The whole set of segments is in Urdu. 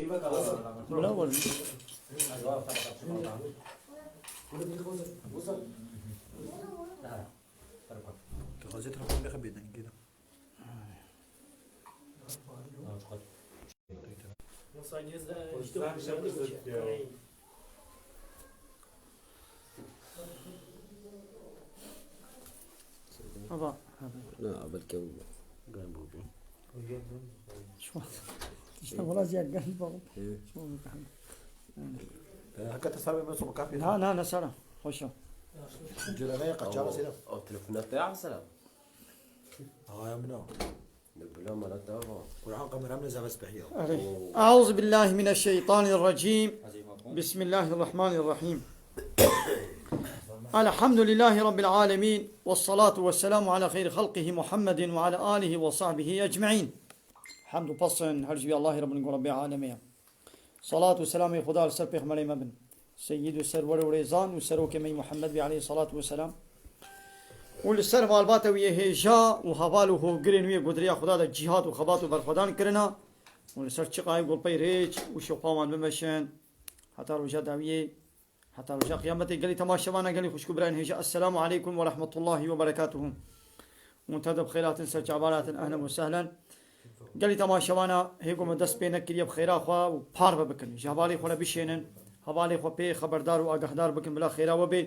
بالأول غزيت رقم ده خبيتني كده هذا لا بلكي شو والله زياد قلبه شو هكذا تصابي من سوق كافي لا سلام خوشو جلنا قتشارة سيدا أو تلفونات تاع سلام يا منو نقول ما لا تابع قرآن قمر عمل زي بسبحيه أعوذ بالله من الشيطان الرجيم بسم الله الرحمن الرحيم الحمد لله رب العالمين والصلاة والسلام على خير خلقه محمد وعلى آله وصحبه أجمعين حمد بصن هرجي الله رب العالمين صلاة والسلام خدا لسر پیغمبر مبن سيد سرور وريزان وسروك مي محمد عليه الصلاة والسلام والسر والباته ويهجا وحواله قرين ويه قدريا خدا دا جهاد وخبات وبرخدان کرنا والسر چقاي قول پي ريج وشوقامان بمشن حتى رجا داويه حتى رجا قيامتي قالي تماشوانا قالي خوشكو براين هجا السلام عليكم ورحمة الله وبركاته منتدب خيرات سر جعبارات أهلا وسهلا قالي تماشوانا هيكو مدس بينك كريا بخيرا خوا وبار بكن جهبالي خونا بشينن حوالي خو بي خبردار واگهدار بكن بلا خيرا وبي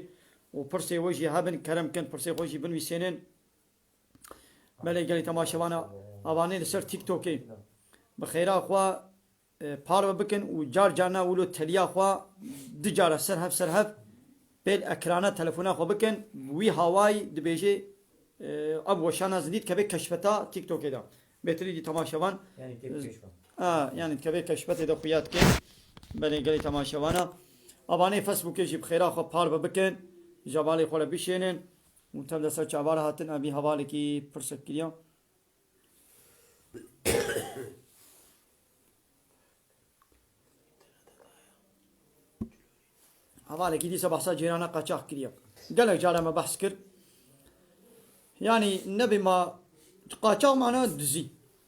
وپرسي وجي هبن كرم كن پرسي خوشي بن ويسينن بلي قالي تماشوانا اواني لسر تيك توكي بخيرا خوا بار بكن وجار جانا ولو تليا خوا دجارة سرهف بيل اكرانا تلفونا خو بكن وي هواي دبيجي اب وشانا زديد كبي كشفتا تيك توكي دا بهتري دي تماشوان يعني كيف كشفه يعني كبي كشفتا دا خويات كي بلي قالي تماشوانا اباني فيسبوك يجي بخيرا خو بار بكن جبالي خولا بيشينن وتبدا سر چابار هاتن ابي حوالي کی فرصت کیا حوالي کی دي سبحسا جيرانا قاچاق کیا قالك جارا ما بحث كر يعني نبي ما قاچاق معنا دزي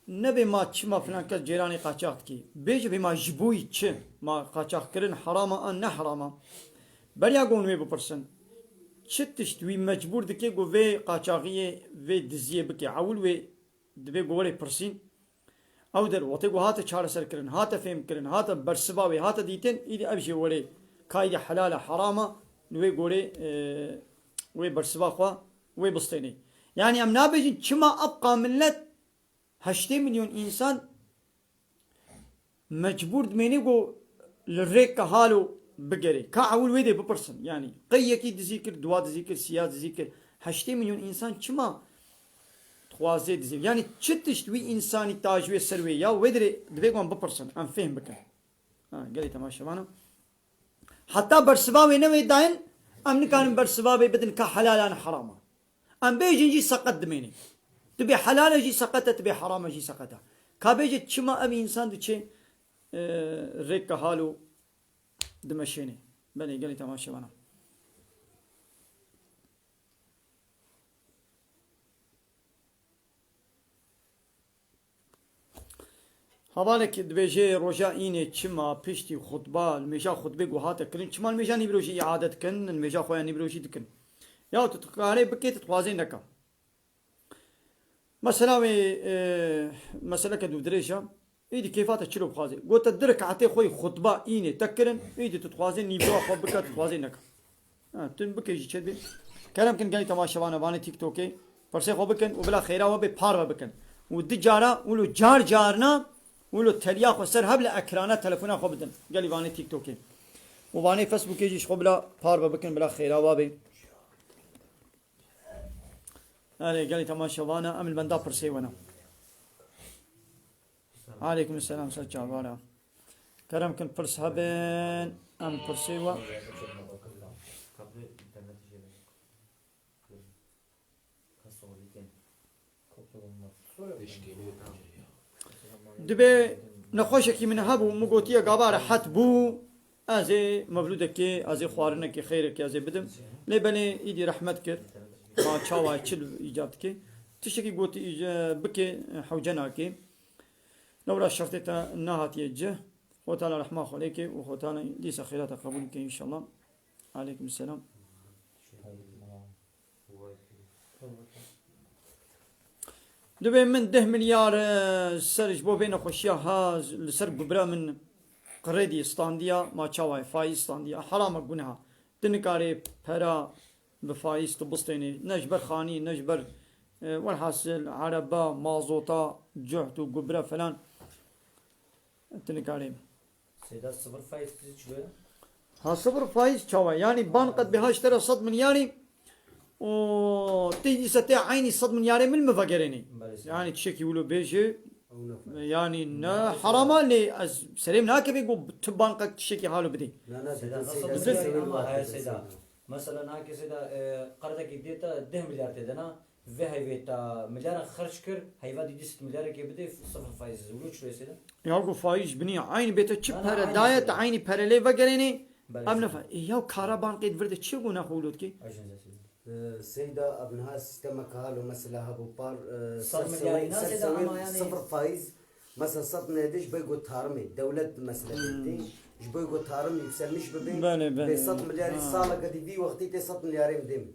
نبي ما چما فلان كس جيراني قاچاق كي بيج بما جبوي چ ما قاچاق كرن حراما ان حراما بريا قون وي بپرسن چتشت وی مجبور دکه گو وی قاچاقیه وی دزیه بکی عول وی دوی گوری پرسین او در وقتی گو هات چار سر کرن هات فهم کرن هات برسباوی هات دیتن ایدی ابشی ولی کاید حلال حرامه وی گوری وی برسبا خوا وی بستینی يعني ام نابجين كما ابقى ملت 8 مليون انسان مجبور دمينيغو للريك حالو بقري كعول ويدي ببرسن يعني قيكي دزيكر دوا دزيكر سياد دزيكر 8 مليون انسان كما خوازي دزيكر يعني تشتش دوي انساني تاجوي سروي يا ودري دبيغون ببرسن ام فهم بك قالي تماشى معنا حتى برسباوي نوي داين ام كان برسباوي بدن كحلال حرام ام بيجي يجي سقط دميني تبي حلال يجي سقطه تبي حرام يجي سقطه كابيجي كما ابي انسان دشي ريك حالو دمشيني بني قالي تماشى معنا حوالك دبيجي رجاء إني كما بيشتي خطبة المجا خطبة جوهات كلين كما المجا نبروجي إعادة كن المجا خويا نبروجي دكن يا تتقاري بكيت تتوازين لك مثلا مثلا كدو دريشة إيدي كيفات تشلو بخازي قلت الدرك عتي خوي خطبة إني تكرن إيدي تتوازين نبرو خو بكا تتوازين لك تنبكي يجي كذي كلام كن قالي تماشى وانا باني تيك توكي فرسي خو بكن وبلا خيرا وبي بار بكن ودجارة ولو جارنا ولو تليا خو سر هبلا اكرانا تلفونا خو بدن قال لي واني تيك توكي وباني فيسبوك يجي خو بلا بار بكن بلا خيرا وابي انا قال لي تماشى وانا ام البندا برسي وانا عليكم السلام سجع وانا كرم كن برس هبن ام برسي وا دبي نخوشك من هبو مقوتيا قبارة حتبو ازي مولودك ازي خوارنك خيرك ازي بدم لبني ايدي رحمتك ما تشاوا تشل ايجابتك تشكي قوتي بكي حوجناكي لو لا شرطتا نهات يجه خوتانا رحمة عليك وخوتانا ديس خيرات قبولك إن شاء الله. عليكم السلام. دبي من 10 مليار سرج بو بين خوشيا ها لسر قبرا من قردي استانديا ما تشاوي فايز استانديا حرام قنها تنكاري برا بفايز تبسطيني نجبر خاني نجبر والحاصل عربا مازوطا جهد وقبرا فلان تنكاري سيدا صفر فايز شوية ها صفر فايز تشاوي يعني بان قد بهاش ترى 100 ملياري وتيجي ستة عيني 100 ملياري من المفكريني يعني تشكي ولو بيجي يعني نا حرام اللي سليم ناكب يقول تبان قد تشكي حاله بدي لا سيدا مثلا هاكي سيدا قرضك يديتا 10 مليار تدنا في هيفيتا مليار خرج كر هيفا دي 6 مليار كي بدي صفر فايز ولو شوية سيدا ياقو فايز بني عيني بيتا تشب هذا دايت عيني بارلي فكريني أبنا فا ياو كاربان قيد فرد تشي قونا خولود كي سيدا ابنها سيستم كهالو مثلا هبو بار صار مليارين سيدا أما يعني صفر فايز مثلا صد نادش بيقول تارمي دولة مثلا بديش بيقول تارمي يسميش بله ببي 100 مليار صالة قد دي وقتي 100 مليار مدم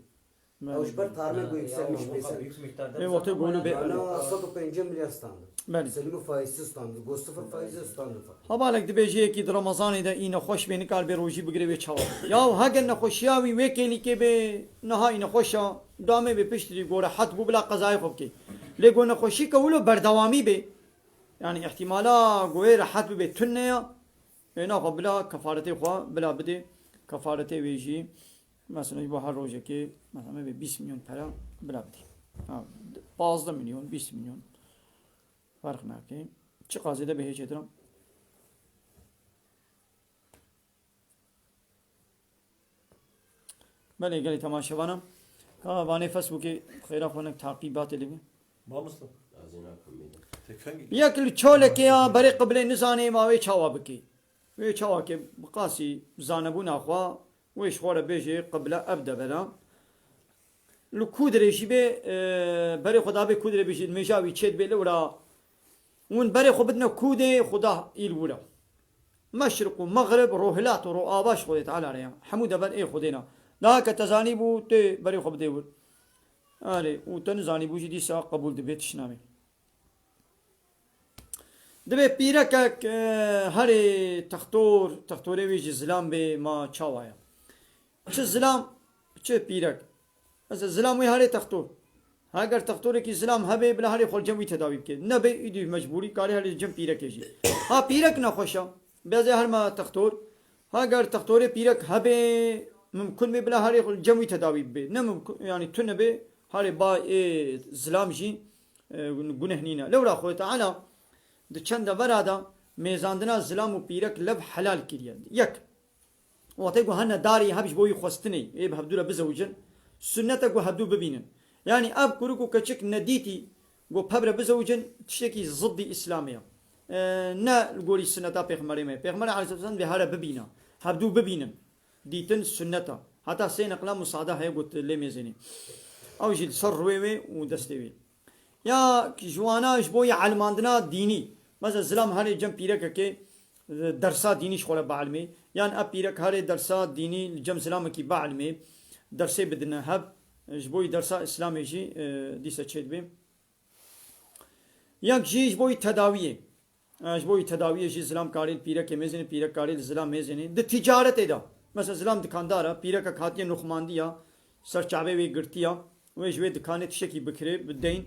او جبر تارمي بيقول يسميش بيسمي وقت يقولوا بي انا 150 مليار ستاند بله سلمو فايز ستاند جو صفر فايز ستاند هبالك دبيجي كي رمضان ده إنا خوش بين كار بروجي بقري بيتشاو ياو هاجن نخوشياوي ويكيلي كي به نهاي نخوشا دامه بيشتري غورا حت بو بلا قضايا خبكي ليكو نخوشي كولو بردوامي به يعني احتمالا غوير حت به تنيا هنا قبلا كفارتي خوا بلا بدي كفارتي ويجي مثلا يبقى هر روزه كي مثلا به 20 مليون para بلا بدي 15 milyon 20 milyon fark ناكي چه قاضي به هيك ادرم بله قال تماشا وانا وانه فيسبوك خير اخوانك تعقيبات اللي ما مصلح أعزيناكم ميدا تكفنجي ياكل تشولك يا بري قبل نزاني ما وي تشاوا بكي وي تشاوا كي بقاسي زانبون اخوا ويش خور بيجي قبل ابدا بلا لو كودري جيبي بري خدا به كودري بيجي ميجاوي تشد بي لورا ون بري خو بدنا كودي خدا يلورا مشرق ومغرب روهلات ورواباش خدي تعالى ريا حموده بن اي خدينا ذاك تزاني بو تي بري خو بدي آره وتنزاني بو جدي سا قبول دبيت شنامي دبي بيركك هري تختوري ويجي زلام به ما تشاوايا چه زلام چه بيرك از زلام وي هري تختور اگر تختوري کی زلام هبه بلا هري خل جمعي تداوي بك نبي يدي مجبوري كاري هري جم بيرك يجي ها بيرك نخوشا بيزي هر ما تختور اگر تختوري بيرك هبه ممكن بلا هري خل جمعي تداوي به نممكن يعني تنبه هري با زلام جي گنهنينا لو را خو تعالى د چند برادا میزاندنا زلام و پیرک لب حلال کریه یک وقتی گو هن داری هبش بوی خوستنی ای به هبدو بزوجن سنت گو هبدو ببینن yani ab kuruku kaçık nediti go pabra bزوجن تشكي ضد اسلاميه نا القولي السنه پیغمبر علیه السلام به هر ببینا هبدو ببینن دیتن سنتا حتی سین اقلام مصاده هي قلت لي ميزني او جيل سروي ودستوي يا جوانا جبوي علماندنا ديني مثلا زلام هاري جم بيرك كي درسات ديني شغله بعلمي يعني اب بيرك هاري درسات ديني جم زلام كي بعلمي درسي بدنا هب جبوي درسات اسلامي جي ديسا تشيد بي ياك جي جبوي تداويه جبوي تداويه جي زلام كاري بيرك ميزني بيرك كاري زلام ميزني د تجارت ادا مثلا زلام دكاندارا بيرك خاتيه نخمانديا سرچاوي وي گرتيا وي جوي دكانه تشكي بكري بدين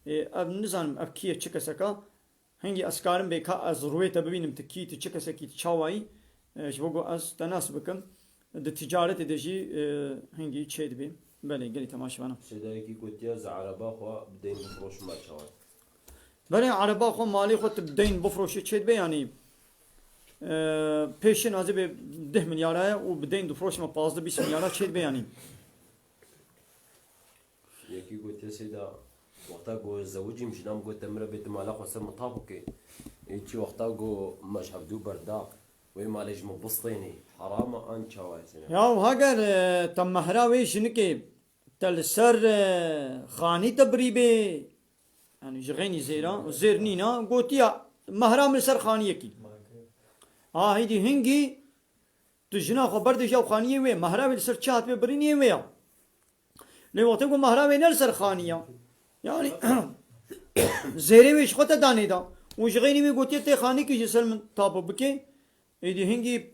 اب نظام اب كيه چكسكا هنگي اسكارم بك از رويته ببينم تكيت چكسكي تشاواي جوجو از تناسبكم د تجارت دجي هنگي چيد بي بله گلي تماشا وانا سيدا يكي كوتياز عربا خوا بدين بفروش ما تشاوي بله عربا خو مالي خو بدين بفروش چيد بي يعني پیشن از به 10 milyara و بدين دفروش ما 15 20 milyara چيد بي يعني يكي كوتيا سيدا وقتا جو زوجي مجنام جو تمرة بيت مالا خو سر مطابقي يجي وقتا جو مش هبدو بردا وي مالج مبسطيني حرام ان تشاوي سيدا يا هاگر تم مهراوي شنكي تل سر خاني تبريبي يعني جغيني زيرا زيرنينا قوتيا مهرا من سر خاني يكي هيدي هنجي تجنا خو برد جو خانيه وي مهراوي لسر شات بريني ويا لي وقت يقول مهراوي نلسر خانيه يعني زيري ويش خطه داني دا وجغيني وي قوتي تي خاني كي جسر من تابو بكي هيدي هنجي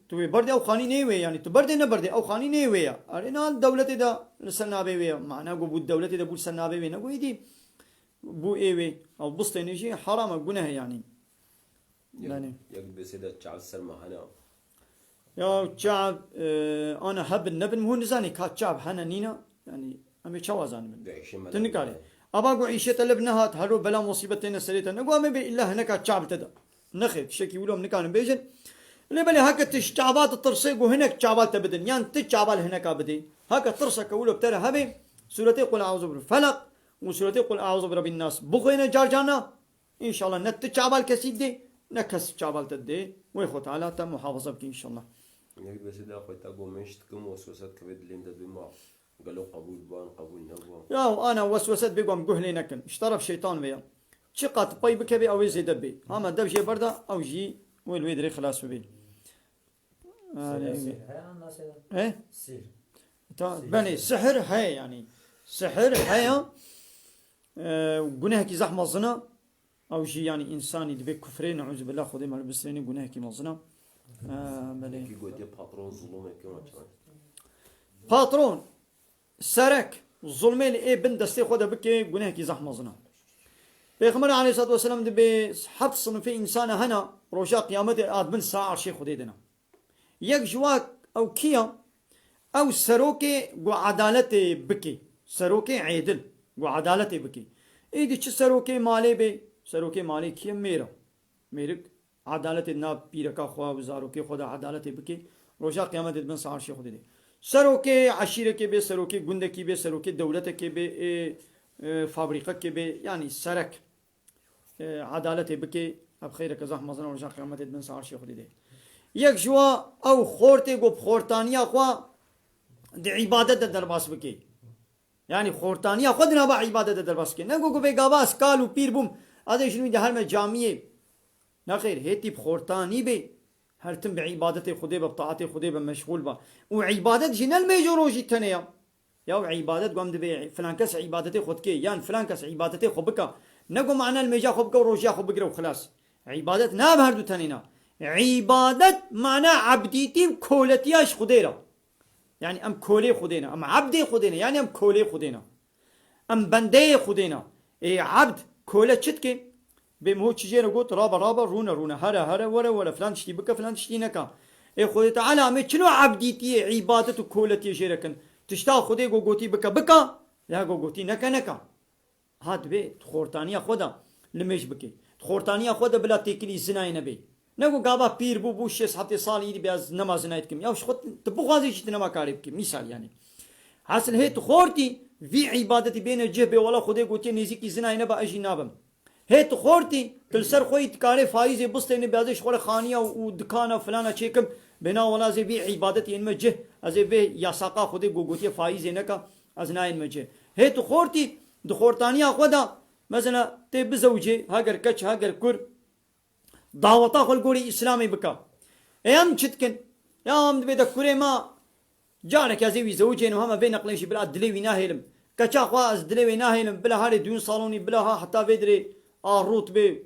تو برد او خاني ني وي يعني تو برد نه برد او خاني ني وي ارينا دولت دا لسنابي وي معنا قبو الدولة دا بو سنابي وي نقول هيدي بو ايوي او بسطيني شي حرام قناه يعني يقبل سيدة شعب السلمى هنا يا شعب انا هب النبن مو نزاني كات شعب هنا نينا يعني امي شوازان من تنكاري ابا عيشة لبنهات هرو بلا مصيبتين سريتا نقول امي بالله هناك شعب تدا نخي شكي يقولون نكان بيجن اللي بلي هكا تشعبات الترسيق وهناك شعبات تبدن يعني تشعبال هناك بدي هكا ترسك ولو بترى هبي سورتي قل اعوذ بالفلق وسورتي قل اعوذ برب الناس بغينا جارجانا ان شاء الله نت شعبال كسيد دي نكس شعبال تدي ويخو تعالى تم محافظه بك ان شاء الله يقبل سيدة اخوي تابو مشتكم وسوسات كبد اللي انت بما قالوا قبول بان قبول نبوان يا انا وسوسات بيقوم قهلي نكن اشترف شيطان بيا شقات طيب كبي او يزيد بي اما دب شي برده او جي ويل ويدري خلاص بي ايه بني سحر هاي يعني سحر هاي قناه كي زحمه ظنا او شيء يعني انسان يدبي كفرين نعوذ بالله خذي مال بسرين قناه كي مظنا بلي كي قلت باترون ظلم كما باترون سرك ظلمي اي بن دستي خذا بكي قناه كي زحمه ظنا پیغمبر عليه الصلاه والسلام دبي حط صنف انسان هنا روشا قيامه ادمن ساعه شيخ خديدنا يك جواك او كيا او سروكي وعدالتي بكي سروكي عدل وعدالتي بكي ايدي چه سروكي مالي بي سروكي مالي كيا ميرك عدالتي ناب بيركا خوا وزاروكي خدا عدالتي بكي روشا قيامت ادمن ساعه شيخ خديدي سروكي عشيره كي بي سروكي گندكي بي سروكي دولتك بي فابريقه كي بي يعني سرك عدالتي بكي بخيرك زحمه زنا روشا قيامت ادمن ساعه شيخ خديدي یک جوا او خورته گو خورتانیا خوا د عبادت در باس بکی یعنی خورتانیا خود نه با عبادت در باس کی نگو گو به گواس کالو پیر بوم ازش نو هر ما جامعه نه خیر هتی خورتانی به هر تم به عبادت خدا به طاعت خدا به مشغول با و عبادت جنل میجوروجی تنیا یا عبادت گم به فلان کس عبادت خود کی یان فلان کس عبادت خو بکا نگو معنی المیجا خو بکا و روجا خو بگرو خلاص عبادت نه به هر دو تنینا عبادت معنى عبديتي كولتياش خدينا يعني ام كولي خدينا ام عبدي خدينا يعني ام كولي خدينا ام بندي خدينا اي عبد كولا تشتكي بمو تشجينا قلت رابا رونا هرا ولا فلان تشتي بك فلان تشتي نكا اي خدي تعالى مي شنو عبديتي عبادته كولتي شيركن تشتا خدي قوتي بكا لا قوتي نكا هات بي خورتانيا خدا لمش بكي خورتانيا خدا بلا تكلي زناي نبي نگو گابا پیر بو 6 سال يدي بياز نماز نايت كم يا خود تبغازي شت نما كارب كم مثال يعني حاصل هي تخورتي في عبادتي بين الجهبه ولا خدي قوتي نزيكي زنا نه با اجي نابم هي تخورتي كل سر خوي تكاري فايز بستني بياز شغل خانيه ودكانه فلانه چيكم بنا ولا زي في عبادتي ان مجه از في ياساقا خدي قوتي فايز نكا از ناين مجه هي تخورتي دخورتانيا خدا مثلا تب زوجي هاجر كچ هاجر كور دعوتا خل قولي إسلامي بكا أيام شتكن يا أم بيدا كوري ما جارك يا زوي زوجين وهم بين نقليش بلا دليوي ناهيلم كشا خواز دليوي ناهيلم بلا هاري دون صالوني بلا ها حتى بيدري روت بي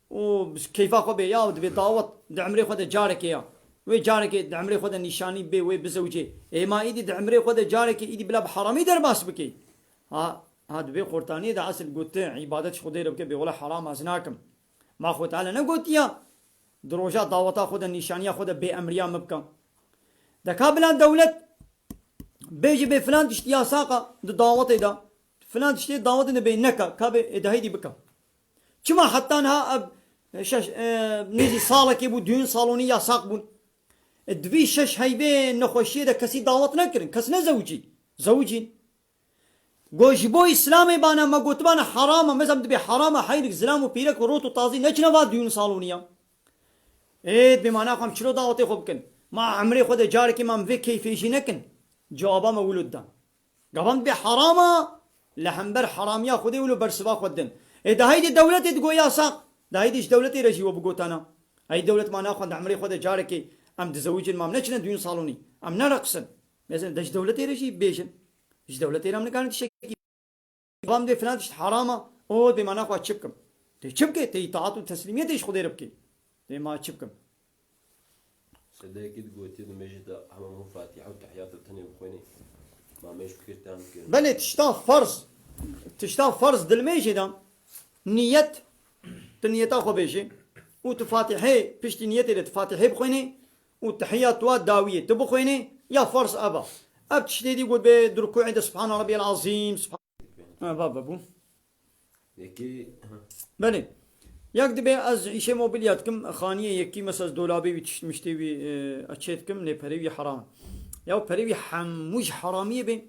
وكيف أخو بي يا ود دعوت دعمري خد جارك يا وي جارك دعمري خد نشاني بي وي بزوجي إيه ما إيدي دعمري خد جارك إيدي بلا بحرامي درباس بكي هاد بي خورتاني دا أصل قلت عبادة خدير بكي بي ولا حرام أزناكم ما خو تعالى نقول يا دروجا دعوتا خود النشانية خود بأمريا مبكا دكا بلان دولت بيجي بفلان تشتي يا ساقا دعوتي دا فلان تشتي دعوتي نبي نكا كابي دهيدي بكا كما حتى انها نيزي صالك يبو دون صالوني يا ساق بون دبي شش هيبين نخوشي دا كسي دعوت نكرن كسنا زوجين گوش بو اسلامي بانا ما قلت بانا حرامه مثلا تبي حرامه حيرك زلام وبيرك وروت وطازي نجنا واد ديون صالونيا ايه بمعنى قام شلو دعوتي خبكن ما عمري خد جارك ما في كيف يجينكن جوابا ما ولد دا قبل بي حرامه لحنبر حراميا خدي ولو برسبا خدن ايه ده هيدي دولتي تقول يا ساق ده هيديش دولتي رجي وبقوت انا أي دولة ما ناخذ عمري خذ جارك أم تزوج ما منشنا دون صالوني أم نرقصن مثلا دش دولة رجي بيجن دش دولة رام كانت شكل بام دي فلان دش حرامة أو بما ناخذ تشبكم تشبكة تي طاعة وتسليمية تيش خذ ربكي تي ما تشبكم سيدا أكيد قلت إنه مجد هم فاتحة وتحيات التاني بخويني ما مش بكير تام كده بله تشتاف فرض دل ميجي نية تنية أخو بيجي وتفاتحي بيشتي نية تفاتحي بخويني وتحيات واد داوية تبخويني يا فرض أبا أب تشتي يقول بدركوع عند سبحان ربي العظيم سبحان بابا بو يكي بله يكدبي از إشي موبيلياتكم خانية يكي مساز دولابي مشتي أتشيتكم لبريوي حرام يا بريوي حموج حرامية بين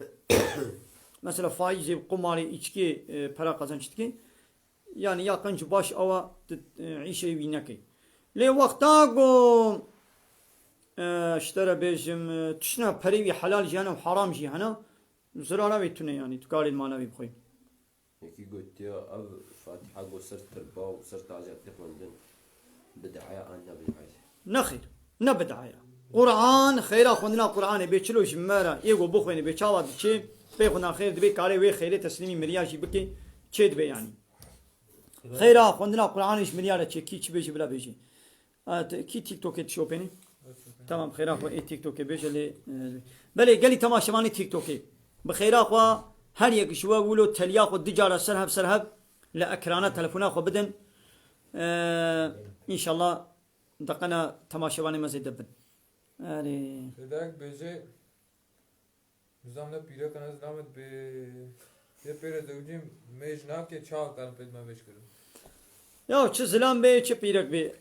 مثلا فaiz قماري içki para kazançtki yani yakınca baş ava işe vinaki le vakta go اشترى بيجم تشنا بريوي حلال جانا وحرام جانا زرارة بيتونه يعني تقال المانا بيبخوي يكي قلت يا أب فاتحة وصرت تربا وصرت عزيز تفندن بدعاية أنا بدعاية نخير نبدعايا قرآن خيرا خندنا قرآن بيچلو جمارا يگو بخويني بيچاوا دچي بيخنا خير دبي كاري وي خيري تسليمي مرياجي بكي چيد بي يعني خيرا خندنا قرآن ايش مريارا چي كي چي بيجي بلا بيجي كي تيك توك تشوبيني تمام خيرا خو اي تيك توك بيجي لي بلي قالي تماشماني تيك توك بخيرا خو هر يك شوا ولو تليا خو دجاره سرهب لا اكرانا تلفونا خو بدن ان شاء الله دقنا تماشواني مزيد دبن آره صدق بيجي نظامنا پیرا کنه نامت به یه پیر زوجیم میج ناکه چا کار پید ما بیش کرد یا چه زلام به چه پیرک به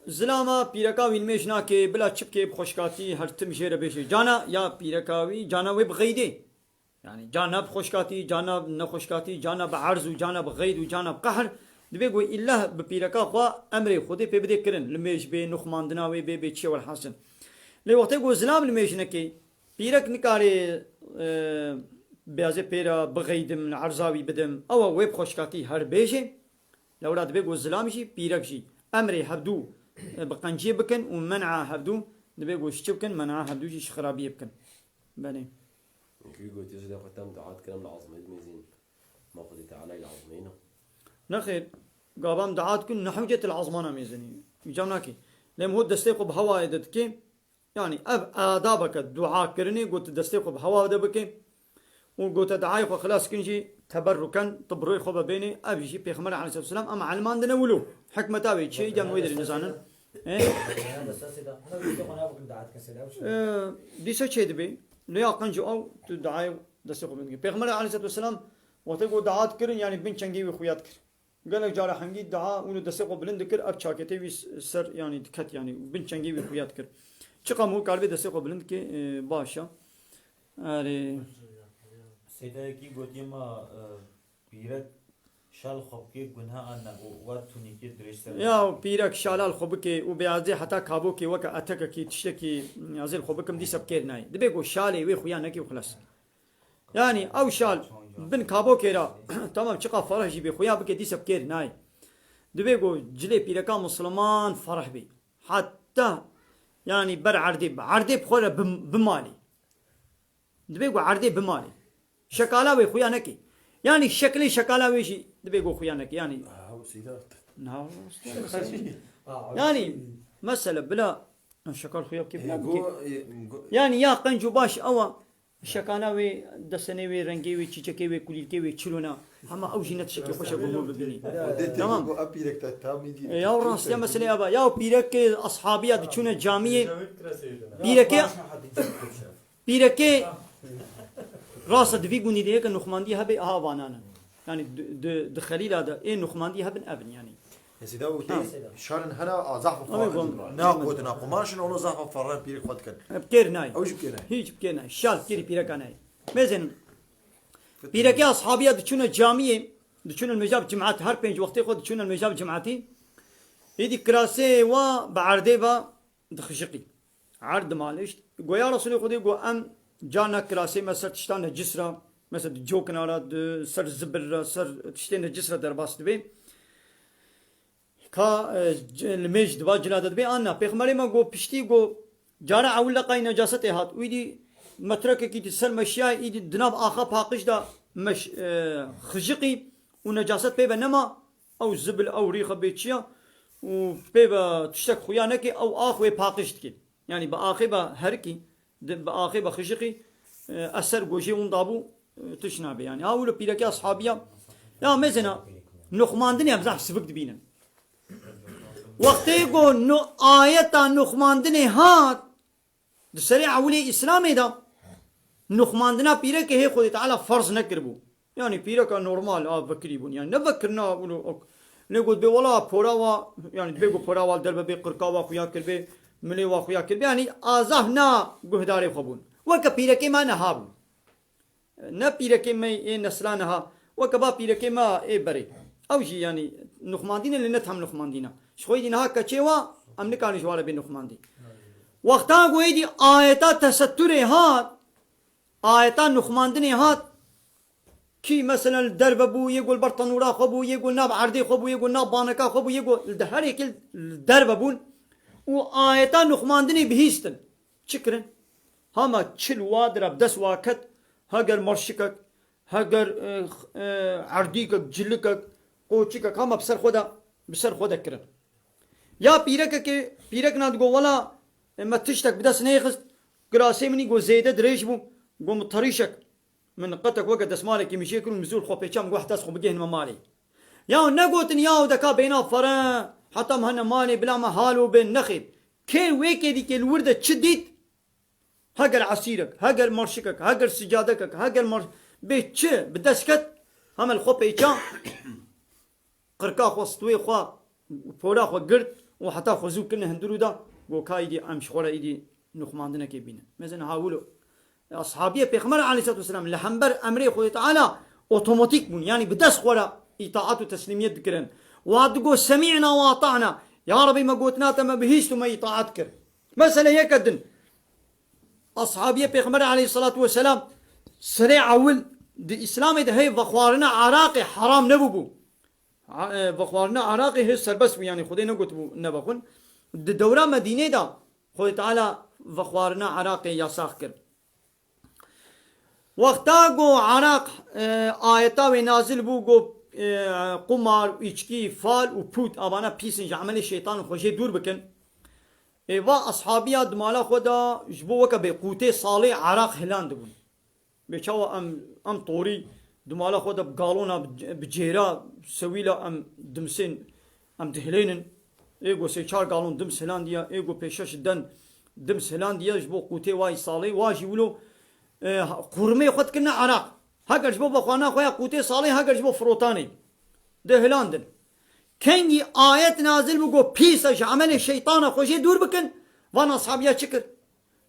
زلاما پیرکاوی میجنا که بلا چپ که بخوشکاتی هر تم جره بشه جانا یا پیرکاوی جانا وی بغیده يعني جانا بخوشکاتی جانا نخوشکاتی جانا بعرض و جانا بغید و جانا بقهر دبي قوي إلا ببيركا خوا أمري خودي ببدي كرن لميج بي نخماندنا وي بي تشي والحسن لي وقت يقول زلام لميج نكي بيرك نكاري بيازي بيرا بغيدم من عرزاوي بدم أو ويب خوشكاتي هر بيجي لو راد بيقول زلام جي بيرك جي أمري هبدو بقنجي بكن ومنعه هبدو دبي قول شبكن منعه هبدو جي خرابي بكن بني يكي قلت يا سيدي ختم دعات كلام العظمين ميزين ما قضيت علي العظمين نخير قابام دعات كن نحوجة العظمانة ميزانية يجوناكي لم هو دستيقو بهوا يدتكي يعني أب آدابك الدعاء كرني قلت دستيقو بهوا دبكي وقلت دعايق وخلاص كنجي تبركا تبروي خوبا بيني أبيجي بيخمر عليه الصلاة والسلام أما علمان دنا ولو حكمة تاوي شيء جام ويدري نزانا ديسا شيء دبي ليا قنجو أو تدعاي دستيقو بيني بيخمر عليه الصلاة والسلام وتقول دعات كرن يعني بين شنجي وخويات كر قال لك جارح حنجي دعاء ولو دستيقو بلند كر أب شاكتي ويس سر يعني دكت يعني بين شنجي وخويات كر چقا مو قلبي دستيقو بلند كي باشا أري سيدا کی گویی ما پیرک شال خوب کی گناه آن و تونی کی درست يا بيرك شالال خبكي وبيعزي حتى كابوكي وكا أتككي تشتكي عزيل خبكم دي سبكير ناي دبيقو شالي وي خويانكي وخلاص يعني أو شال بن كابوكي را تمام چقا فرح جي بي خويا بكي دي سبكير ناي دبيقو جلي بيركا مسلمان فرح بي حتى يعني بر عردي بخوره بمالي دبيقو عردي بمالي شكالا وي خويانكي يعني شكلي شكالا ويشي دبيقو خويانكي يعني نعم يعني مسألة بلا شكال خياب كيف يعني يا قنجو باش أوا شكاناوي دسنوي رنجيوي تشيكيوي كوليكيوي تشلونا أما أوجي نتشكي خوش أقول ببني تمام يا راس يا مسألة أبا يا بيرك أصحابي دشونا جامية بيرك راس دفيقوني ديك النخماندي هبي أهوانانا يعني دخليل هذا إيه نخماندي هبن أبن يعني يا سيدي شارن هنا زحف ناقود ناقماشن ولا زحف فران بيرك خد كن بكير ناي أوش بكير ناي هيج بكير ناي شال كيري بيرك ناي مزن بيرك يا أصحابي دشونا جامية دشونا المجاب جماعات هر بينج وقت خد دشونا المجاب جماعتي يدي كراسي وبعرضي با دخشقي عرض مالش قويا رسولي خدي قو أم جانا كراسي مثلا تشتان جسرة مثلا جوكنا سر زبر سر تشتين جسرة درباس دبي کا المج دوا جلادت بی آن نه پیغمبر ما گو پشتی گو جارا اول لقای نجاست هات ویدی مترک کی سر مشیای ایدی دناب آخا پاقش دا مش خجقی و نجاست پی نما او زبل او ریخ بیچیا و پی تشتک خویا نکی او آخوی پاقشت کی yani با her ki با خجقی اثر گوشی اون دابو تشنابه yani اولو پیرکی اصحابیا ya mesela نخماندن امزح سبق دبینن وقتی گو آیتا نخماندن هات دسری اولی اسلامی دا نخماندنا پیره که هی خود تعالی فرض نکربو yani پیره که نورمال بکری بون yani نبکرنا اولو نگود به ولا پورا و yani بگو پورا وال در به قرقا و خویا کربه ملی و خویا کربه yani آزاه نا گهداری خوبون وکا پیره که ما نهابون نه پیره که ما نسلانها وكبا بيركي ما بري او شي يعني نخماندين اللي نتهم نخماندينا شوي دينها كچيوا امن كان جوال بين نخماندي وقتا قويدي آيات تستري هات آيات نخماندين هات كي مثلا الدرب ابو يقول برطنورا خبو يقول ناب عردي خبو يقول ناب بانكا خبو يقول الدهر يكل الدرب ابون وآيات نخماندين بهيستن شكرا هما تشل وادرب دس واكت هاجر مرشكك هاجر عرديكك جلكك قوتشكك هم بسر خدا كرن يا بيرك نادقو ولا اما تشتك بدس نيخس قراسي مني قو زيدة دريش بو قو مطريشك من قطك وقت دسمالك يمشي يكون مزول خو بيشام قو حتى اسخو بجهن ممالي يا نقوتن يا دكا بينا فران حتى مهنا مالي بلا ما حالو بين نخيل كيل ويكي دي كيل وردة تشديد هاجر عسيرك هاجر مرشكك هاجر سجادك هاجر بيتش بدسكت هم الخوب يجا قرقا خو استوي خو فورا خو قرد وحتى خو كنا هندرو دا وكايدي امش خورا ايدي نخماندنا كيبينا مثلا هاولو اصحابيه پیغمبر عليه الصلاه والسلام لحنبر امري خو تعالى اوتوماتيك بون يعني بدس خورا اطاعت وتسليميه ذكرن وادقو سمعنا واطعنا يا ربي ما قوتنا ما بهيش ما اطاعت كر مثلا يكدن اصحابيه پیغمبر عليه الصلاه والسلام سريع اول دي اسلامي ده هي بخوارنا عراقي حرام نبوبو بخوارنا عراقي هي سربس يعني خدي نقول نبخون دي دوره مدينه دا خد تعالى بخوارنا عراقي يا ساخر وقتا گو عراق آيتا و نازل بو گو قمار içki فال و پوت ابانا پیسن عمل شيطان خوشي دور بكن و اصحابيا دمالا خدا جبو وك بقوتي صالح عراق هلان دبون بيشاو ام طوري دمالا خدا بقالونا بجيرا سويلا ام دمسين ام دهلينن ايغو سيچار قالون دم سلان ديا ايغو پیشش دن دم سلان ديا جبو قوتي واي صالح واجي ولو قرمي خد كنا عراق هاجر جبو بخوانا خويا قوتي صالح هاجر جبو فروتاني دهلاندن كنجي آيات نازل بقو بيسا عمل الشيطان خوشي دور بكن وانا اصحابيا شكر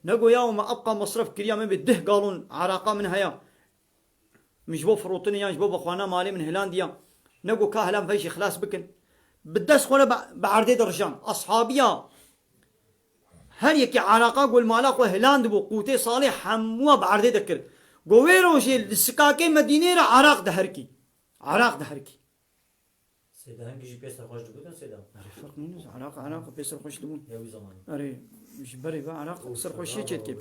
نقو يوم ابقى مصرف كريا من بده قالون عراقا من هيا مش بو فروتني يعني بو بخوانا مالي من هلانديا نقو كاهلان فيش خلاص بكن بدس خونا بعردي درجان اصحابيا هل يكي عراقا قول مالاق وهلاند بو قوتي صالح حموا بعردي ذكر قويرو شي السكاكي مدينة عراق دهركي عراق دهركي سيدا هنگی جی پیسر خوش دبودن سيدا فرق نينوز عراق بيسر خوش دبون يوي زمان اري مش بري با عراق بيسر خوش يجيت كيف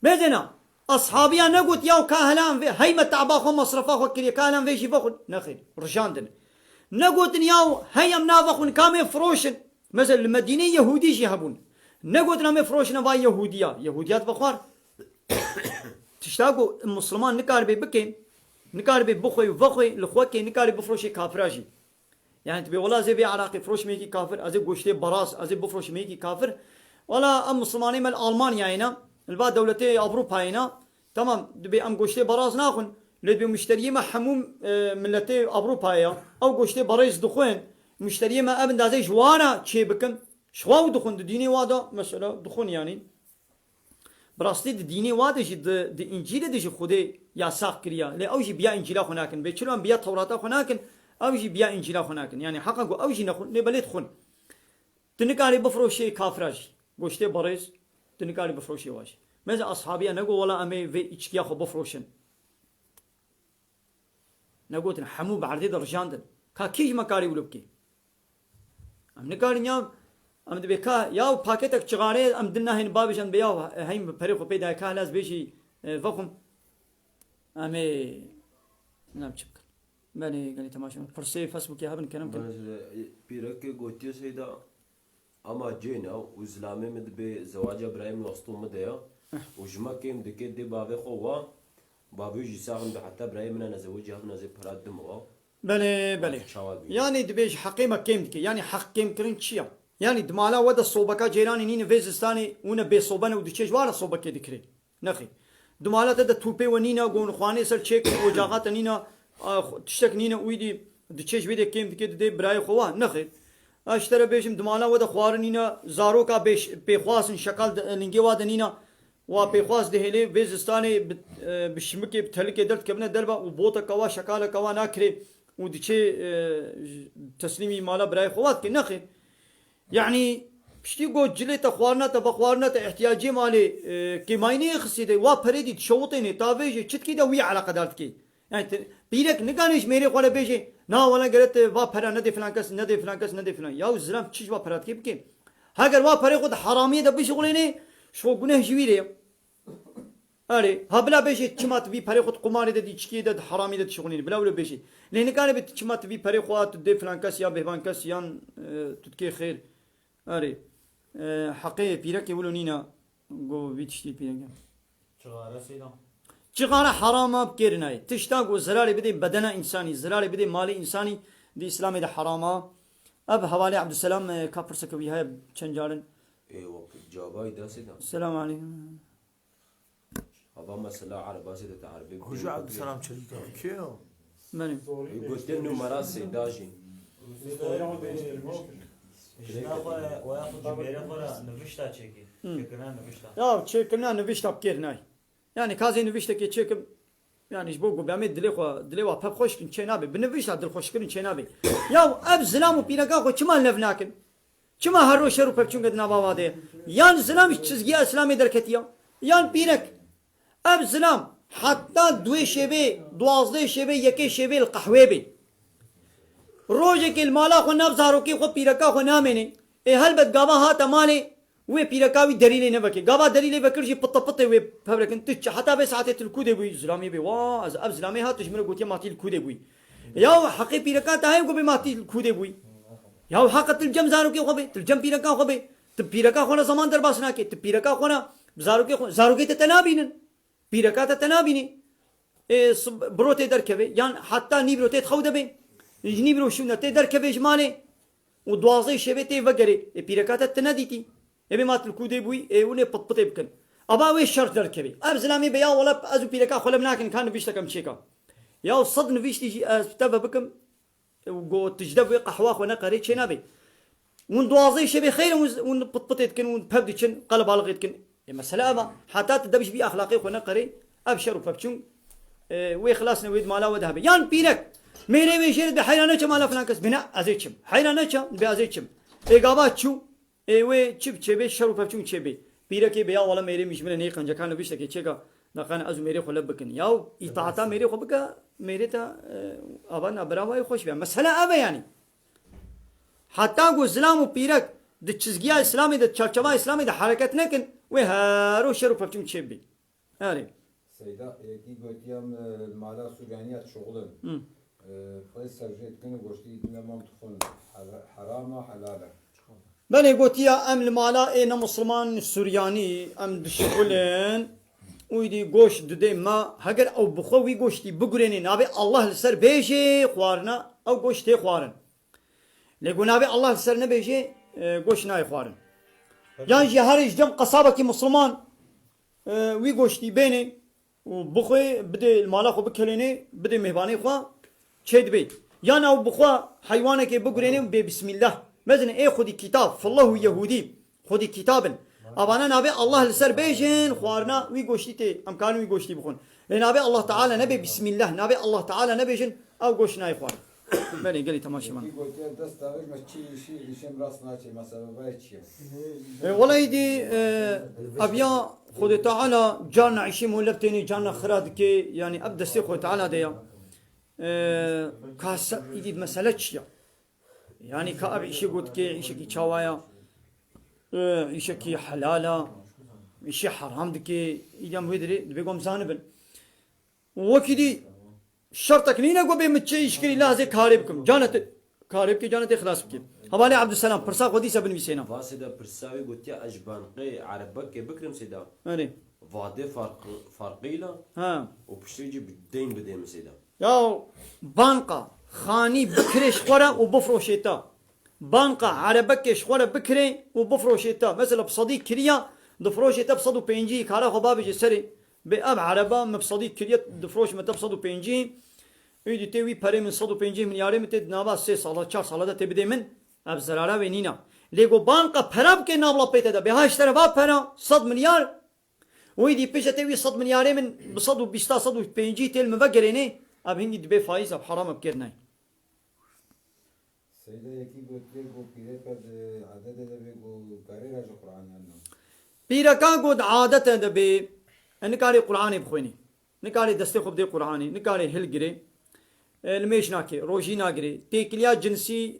بدنا اصحابيا نقول ياو كاهلان في هيمة تعباخو مصرفاخو كريا كاهلان فيشي فخد نخيل رجاندن نقول ياو هيم نافخون كامي فروشن مثلا المدينة يهودي يهبون نقول نامي فروشن با يهوديات بخوار تشتاقوا المسلمان نكار بي بكين نكار بي بخوي وفخوي لخوكي نكار بفروشي كافراجي يعني تبي والله زي بي عراقي فروش ميكي كافر ازي قوشتي براس ازي بفروش ميكي كافر ولا ام مسلمانين من المانيا هنا البعض دولتي اوروبا هنا تمام تبي ام قوشتي براس ناخن لدي مشتري ما حموم ملتي اوروبا هي او قوشتي برايز دخون مشتري ما ابن دازي جوانا شي بكن شواو دخون ديني وادا مثلا دخون يعني براستي ديني وادا جي دي انجيل دي خودي يا ساق كريا لا اوجي بيا انجيلا خناكن بيچلو بيا توراتا خناكن اوجي بيا انجيلا خناكن يعني حقا اوجي نخون نبلت خون تنكاري بفروشي كافراج گوشته بريز تنكاري بفروشي واش ماذا اصحابي نقول ولا امي في اتشكيا خو بفروشن نقول حمو بعرضي درجاندن كاكيج مكاري ولبكي ام نکارین یا ام دبیکا یا پاکتک چغاره ام دنا هین بابش ام بیا هیم پریخو پیدا که لاز بیشی فخم امی نام چک بله قال تماشا فرصه فيسبوك يا هبن كلام كده بيرك قلت سيدا اما جينا وزلامي مد بزواج ابراهيم وسطو مديا وجما كيم دكي دي بابي خوا بابي جيساهم حتى ابراهيم انا زوجها ابن زي فراد دموا بله يعني دبيج حقيمه كيم دكي يعني حق كيم كرين تشيا يعني دمالا ودا صوبكا جيراني نين فيزستاني ونا بي صوبنا ودچيج ولا صوبكي دكري نخي دمالا تد توبي ونينا غون خواني سر تشيك وجاغات نينا تشتك نينا ويدي دچيج ويدي كيم دكي دي براي خوا نخي اشترى بيشم دمالا ودا خوارنينا زاروكا بيش بيخواس شكل لينجي واد نينا وبيخواس دهلي فيزستاني بشمكي بتلكي درت كبنا دربا وبوتا كوا شكاله كوا ناكري ودچي تسليمي مالا براي خوات كي نخي يعني بشتي قو جليتا خوارنا تبخوارنا احتياجي مالي كيمايني خسيدي وا فريدي تشوطيني تافيجي چتكي دا وي على قدرتكي يعني بيرك نكانش ميري خوله بيجي نا ولا قالت وا فرا ندي فلان كس ندي فلان كس ندي فلان يا زلام تشيج وا فرات كي بكي هاجر وا فري خد حرامي دا بشغليني شو گناه جويري اري هبلا بيجي چمات بي فري خد قماري دا ديچكي دا حرامي دا شغليني بلا ولا بيجي لان كان بت چمات بي فري خوات دي فلان كس يا بهبان كس يان تتكي خير اري حقيقي بيرك يقولوا نينا جو بيتشتي بيرك چغاره سيدا چغاره حرام بكيرناي تشتاق وزراري بدي بدنا انساني زراري بدي مالي انساني دي اسلامي ده حراما اب حوالي عبد السلام كافر سكوي هاي چنجارن اي وقت جواباي دا سيدا السلام عليكم هذا مسألة عربة سيدا تعرفي هجو عبد السلام شريكه كيو مني قلت انه مرات سيداجي وياخذ جبيره خورا نفشتا چيكي فكرنا نفشتا يا چكنا نوشتا بكيرناي يعني كازي نوشتا كي چكم يعني جبوغو بيعمل دليوا باب خوش كن چنابي بنوشتا دل خوش كن چنابي يا اب زلامو بيناغا خو چما لفناكن چما هرو شرو پچون قد نابا ده يان زلام چزگي اسلامي دركتيا يان بينك اب زلام حتى دوي شبه دوازده شبه يكي شبه القهوه بي روزه که المالا خو نبزارو که خو پیرکا خو نامنه ای هلبت گاوا ها تماله و پیرکاوی دلیل نه بکی گاوا دلیل بکرجی پط پط و فبرکن تچ حتی به ساعت الکوده بوی زلامی بی وا از اب زلامی ها تجمر گوتی ماتی الکوده بوی یا حقی پیرکا تایم کو به ماتی الکوده بوی یا حقت الجم زارو که خو به الجم پیرکا خو به ت پیرکا خو زمان در باسنا که ت پیرکا خو زارو که تنابینن پیرکا تنابینی بروته در که یان حتی نی بروته خود به جنی برو شو نته در کبیج ماله و دوازه شبته وگره پیرکات تندیتی ابي مات الكودي بوي ونه پط پط بكن ابا وي شرط در كبي اب زلامي بيا ولا ازو بيركا خلم لكن كان بيشتكم شيكا يا صد نفيشتي استبا بكم وجو تجدب قحوه ونقري شنابي ون دوازه شبي خير ون پط پط كن ون ببدكن قلب على كن مساله ابا حتى تدبش بي اخلاقي ونقري ابشر وفبچون وي خلاصنا ويد مالا وذهب يان بيرك میره میشه ده حیرانه چه مالا فلان کس بنا ازیچم حیرانه چه به ازیچم اگابات چو و چیب چه به شروع پچون چه به پیره که بیا والا میره میشه من نیکن جکان بیشتر که چه کا نخان از میره خلب بکن یا اطاعتا میره خو بکا میره تا آبان ابراوای خوش بیا مسئله اوه یعنی حتی گو اسلام و پیرک ده چizgiya اسلامی ده چرچوا اسلامی ده حرکت نکن و هرو شروع پچون چه به آره سیدا یکی گوییم مالا سوریانیات شغلن خیلی سرجیت کنه گوشتی نمام تخون حرامه حلاله بله گوتیا ام المالا اینا مسلمان سوریانی ام دشغلن ویدی گوشت دده ما هگر او بخوی گوشتی بگرینی نابی الله لسر بیجه خوارنا او گوشتی خوارن لگو نابی الله لسر نبیجه گوشت نای خوارن یعنی هرش جم قصابه کی مسلمان وی گوشتی بینه و بخوی بده المالا خو بکلینه بده مهبانی خو چه دبی یعنی او بخوا حیوانه که بگرینه به بسم الله مثلا ای خودی کتاب فالله یهودی خودی کتابن ابانا نبی الله لسر بیجن خوارنا وی گوشتی ته امکان وی گوشتی بخون لنبی الله تعالی نبی بسم الله نبی الله تعالی نبیجن او گوش نای خوار بله گلی تماشا من گوییم دست داوش ما چی ایشیم راست ناچی مثلا باید چیه والله دي ابيا خود تعالى جان عيشي مولبتني جان خراد كي يعني ابدا سي خود تعالى ديا كاس يدي مساله شيا يعني كأب عيشة قلت كي عيشة كي شوايا عيشة كي حلالة عيشة حرام دكي إذا مهدري بيقوم زانبن وكدي شرطك نينا قو بيمتشي يشكري لا زي كاربكم جانت كاربك جانت خلاص بكي هبالي عبد السلام برسا قدي سبن بيسينا فاسدا برساوي قلت يا أجبان قي عربك بكرم سيدا أني فادي فرقيلا ها وبشتيجي بالدين بدين سيدا يا بانقا خاني بكري شخورة وبفروشيتا بانقا عربك شخورة بكري وبفروشيتا مثلا بصديق كريا دفروشيتا بصدو بينجي كارا خبابي جسري بأب عربا مبصديق كريا دفروش متى بصدو بينجي يدي تيوي بري من صدو بينجي من ياري متى نابا 3 سالا 4 سالا دا تبدي من اب زرارة ونينا ليگو بانقا پراب کے نابلا پیتا دا بهاش طرفا پرا 100 مليار ويدي بيجا تيوي 100 مليار من بصدو بيستا صدو بينجي تيل مفقريني اب هندي دبي فايز اب حرام بكرناي سيدا يكي قلت لك وبيري قد عدد ده بيقو كاري راجع قرآن عنه بيرا كان قد عادة دبي نكاري قرآني بخويني نكاري دستي خب دي قرآني نكاري هلگري الميش ناكي روجي ناگري تيكليا جنسي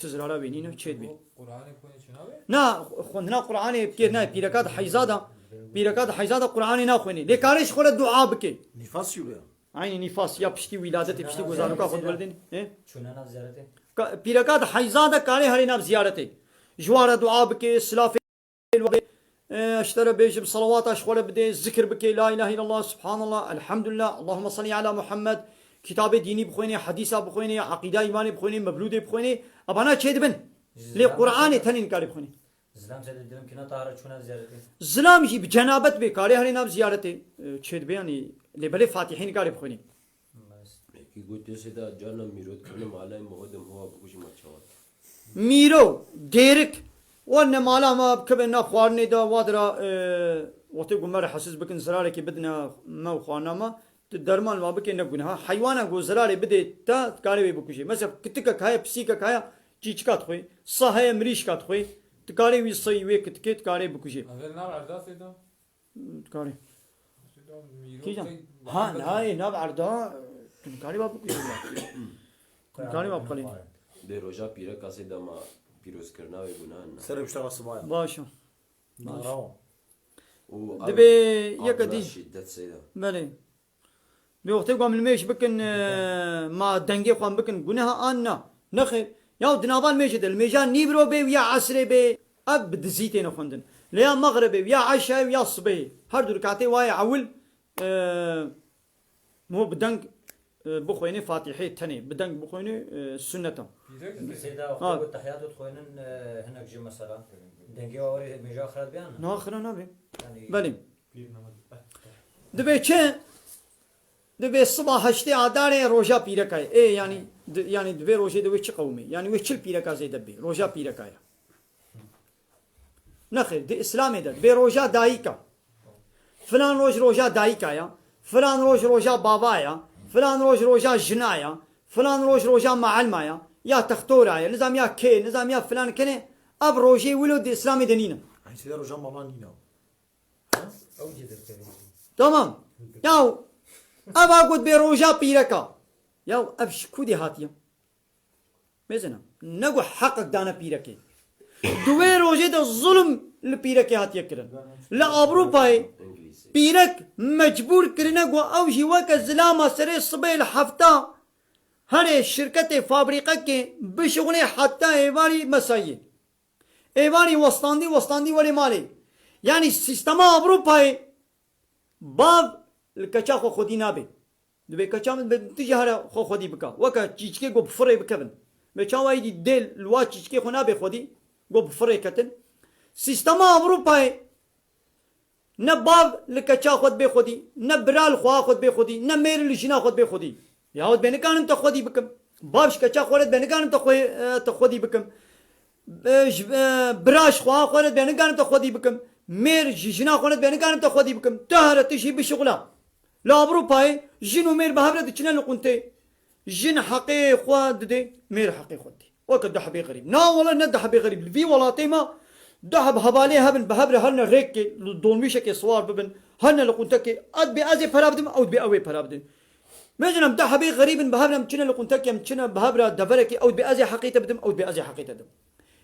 تزرارا وينينا تشيد بي قرآن كوني شناوي نا خندنا قرآن بكيرنا بيركات حيزادا قرآن نا خويني لكاريش خول الدعاء بكي نفاس يوليا عيني نفاس يا بشتي ولادتي بشتي گزارو کا خود ولدين شنو انا زيارته بيركات حيزادا كاري هري ناب زيارتي جوار دعاء بكي سلاف اشترى بيجب صلوات اشخول بدي ذكر بكي لا اله الا الله سبحان الله الحمد لله اللهم صل على محمد كتاب ديني بخويني حديثة بخويني عقيدة إيماني بخويني مبلودة بخويني أبانا تشيد بن لقرآن تنين كاري بخويني زلام سيد الدلم كنا طاهرة شنو زيارته زلام جي بجنابت بكاري هري ناب زيارتي تشيد بياني لبلي فاتحين كاري بخويني كي قلت سيدا جانا ميرود كنا معلاي مهودم هو بكوش ما تشوات ميرو ديرك وانا مالا ما بكبنا خوارني دا وادرا وطيب قمار حسس بكن زراري كي بدنا ما وخوانا ما درمان ما بكي نقولها حيوانا جو زراري بدي تا كاري بكوشي مثلا كتكا كايا بسيكا كايا چيچكا تخوي صحيح مريشكا تخوي تكاري وي صي وي كتكيت كاري بكوشي هذا نار عرضا سيدا تكاري سيدا ميرو كيجا ها ناي ناب عرضا تكاري باب بكوشي تكاري باب قليل دي روجا بيرا كاسيدا ما بيروز كرنا ويقولنا سر بشتغل صبايا باشا و دبي يكدي شدت سيدا بله بوقت قام الميش بكن ما دنجي قام بكن قناها أنا نخير يا دنابان ميشد الميجان نيبرو بي ويا عسري بي أب بدزيتين أخوندن ليا مغربي ويا عشاء ويا صبي هر دو ركعتي واي عول مو بدنج بخويني فاتحي تاني بدنج بخويني سنة سيدا وقت التحيات وتخوينن هناك جي مثلا دنجي ووري ميجا خرات بيان ناخر نبي يعني بله دبي چه دبي الصبح هشتي عداري روجا بيركاي ايه يعني دبي روجا دبي چه قومي يعني وي چل بيركا زي دبي روجا بيركاي نخير دي اسلامي ده دبي روجا دايكا فلان روجا دايكا يا فلان روجا بابا يا فلان روجا جنايا فلان روجا معلمة يا تختورا يا نظام يا كي نظام يا فلان كني اب روجي ولد اسلامي دنينا يعني سيدا رجع ماما نينا تمام ياو ابا قد بروجا بيركا ياو ابش كودي هاتيا مزنا نقو حقك دانا بيركي دوي روجي ده ظلم لبيركي هاتيا كرن لا اوروباي انجليزي بيرك مجبور كرنا قو او جواك الزلامة سري الصبي الحفتا هري شركة فابريقة كي بشغلي حتى ايواري مسايي ايواري وستاندي ولي مالي يعني سيستما اوروباي باب الكچا خو خودي نابي دبي كچا من تجاره خو خودي بكا وكا چيچكي گو بفري بكبن بچا واي دي دل لوا چيچكي خو نابي خودي گو بفري كتن سيستما اوروباي نباب الكچا خود بي خودي نبرال خوا خود بي خودي نمير لجنا خود بي خودي ياود بين كان انت خودي بكم بابش كچا خولت بين كان انت خودي بكم براش خوا خولت بين كان انت خودي بكم مير جنا خولت بين كان انت خودي بكم تهرة تشي بشغله لا أوروباي جنو مير بهبرة تشنا لقنتي جن حقي خوا ددي مير حقي خودي وكده حبي غريب نا والله ند حبي غريب في ولا تيما دهب هبالي هبن بهبر هن ريك دولميشة كي صوار ببن هن لقنتك أد بأزي فرابدم أو بأوي فرابدم مجنم دهبي غريب بهبر مشنا لقنتك مشنا بهبر دبرك أو بأزي حقيقة بدم أو بأزي حقيقة دم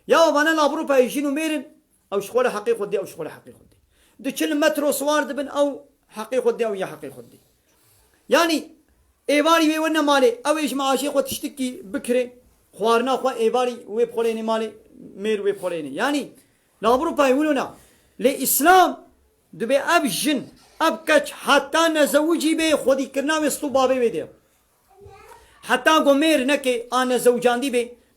يا وانا لابروبا يجينو ميرن أو شغله حقيقة دي أو شغله حقيقة دي دشن مترو صوار دبن أو حقيقة دي أو يا حقيقة دي يعني إيباري ويونا مالي أو إيش معاشي خو تشتكي بكري خوارنا خو إيباري ويبخليني مالي مير ويبخليني يعني لابروبا يقولونا لإسلام دبي أب جن أب كش حتى نزوجي به خودي كرنا وستو بابي بيديا حتى قو مير نكي أنا زوجان دي به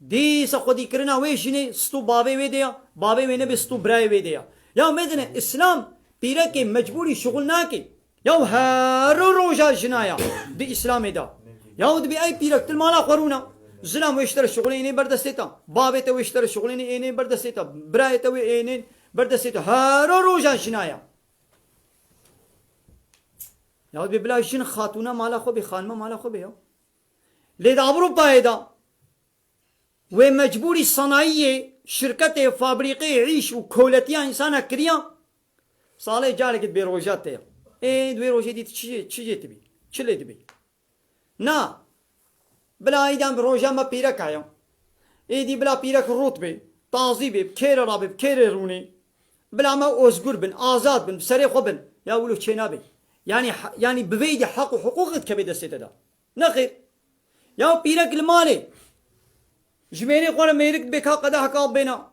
دي سخدي كرنا ويشني ستو بابي ويديا بابي وينه بستو براي ويديا يا مدن اسلام بيرك مجبوري شغلناكي يا هارو روجا جنايا دي اسلام دا يا ود بي اي بيرك تلمالا قرونا زلام ويشتر شغليني بردستيتا بابي تو ويشتر شغليني اني بردستيتا براي تو اني بردستيتا هارو روجا جنايا يا ود بلا جن خاتونا مالا خو بخانما مالا خو بيا ليد اوروبا دا ومجبوري صناعية شركة فابريقية يعيش وكولتيا إنسانا كريا صالح جارك بروجات تيا إيه دوي روجة دي تشي تبي تشلي تبي نا بلا إيدان بروجا ما بيرك عيا إيه دي بلا بيرك الرتبة تعذيبي بكير رابي بكير روني بلا ما أزجر بن آزاد بن بسري خبن يا ولو تشينابي يعني بفيد حق وحقوقك كبيدة ستدا نخير يا بيرك المالي جميري قرا ميرك بكا قدا حقا بينا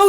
او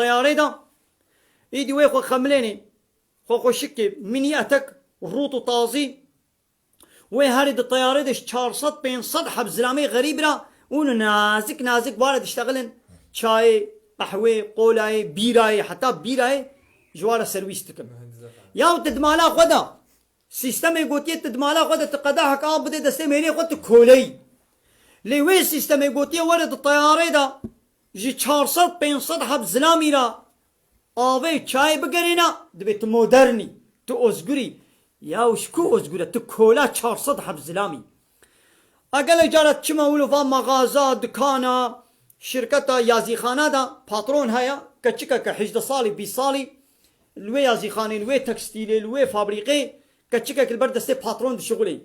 طياره دا ايدي ويخو خمليني خو شكي منياتك روتو طازي وهارد الطيارة دش 400 بين صدحة بزلامي غريب را ونو نازك وارد اشتغلن شاي قهوة قولاي بيراي حتى بيراي جوارة سرويس تكم ياو تدمالا خدا سيستمي قوتيه تدمالا خدا تقداها كاب بدي دستي ميني خد كولي لوي سيستمي قوتيه ورد الطيارة دا جي 400 بين صدحة بزلامي را آوه چای بگرینا دبیت مدرنی تو ازگری یا وشکو ازگره تو کولا 400 حب زلامی اگر اجارت چما ولو فا مغازه دکانا شرکتا یازی خانه دا پاترون هیا کچکا که 18 سالی 20 سالی لوی یازی خانه لوی تکستیلی لوی فابریقی کچکا که البردسته پاترون دو شغلی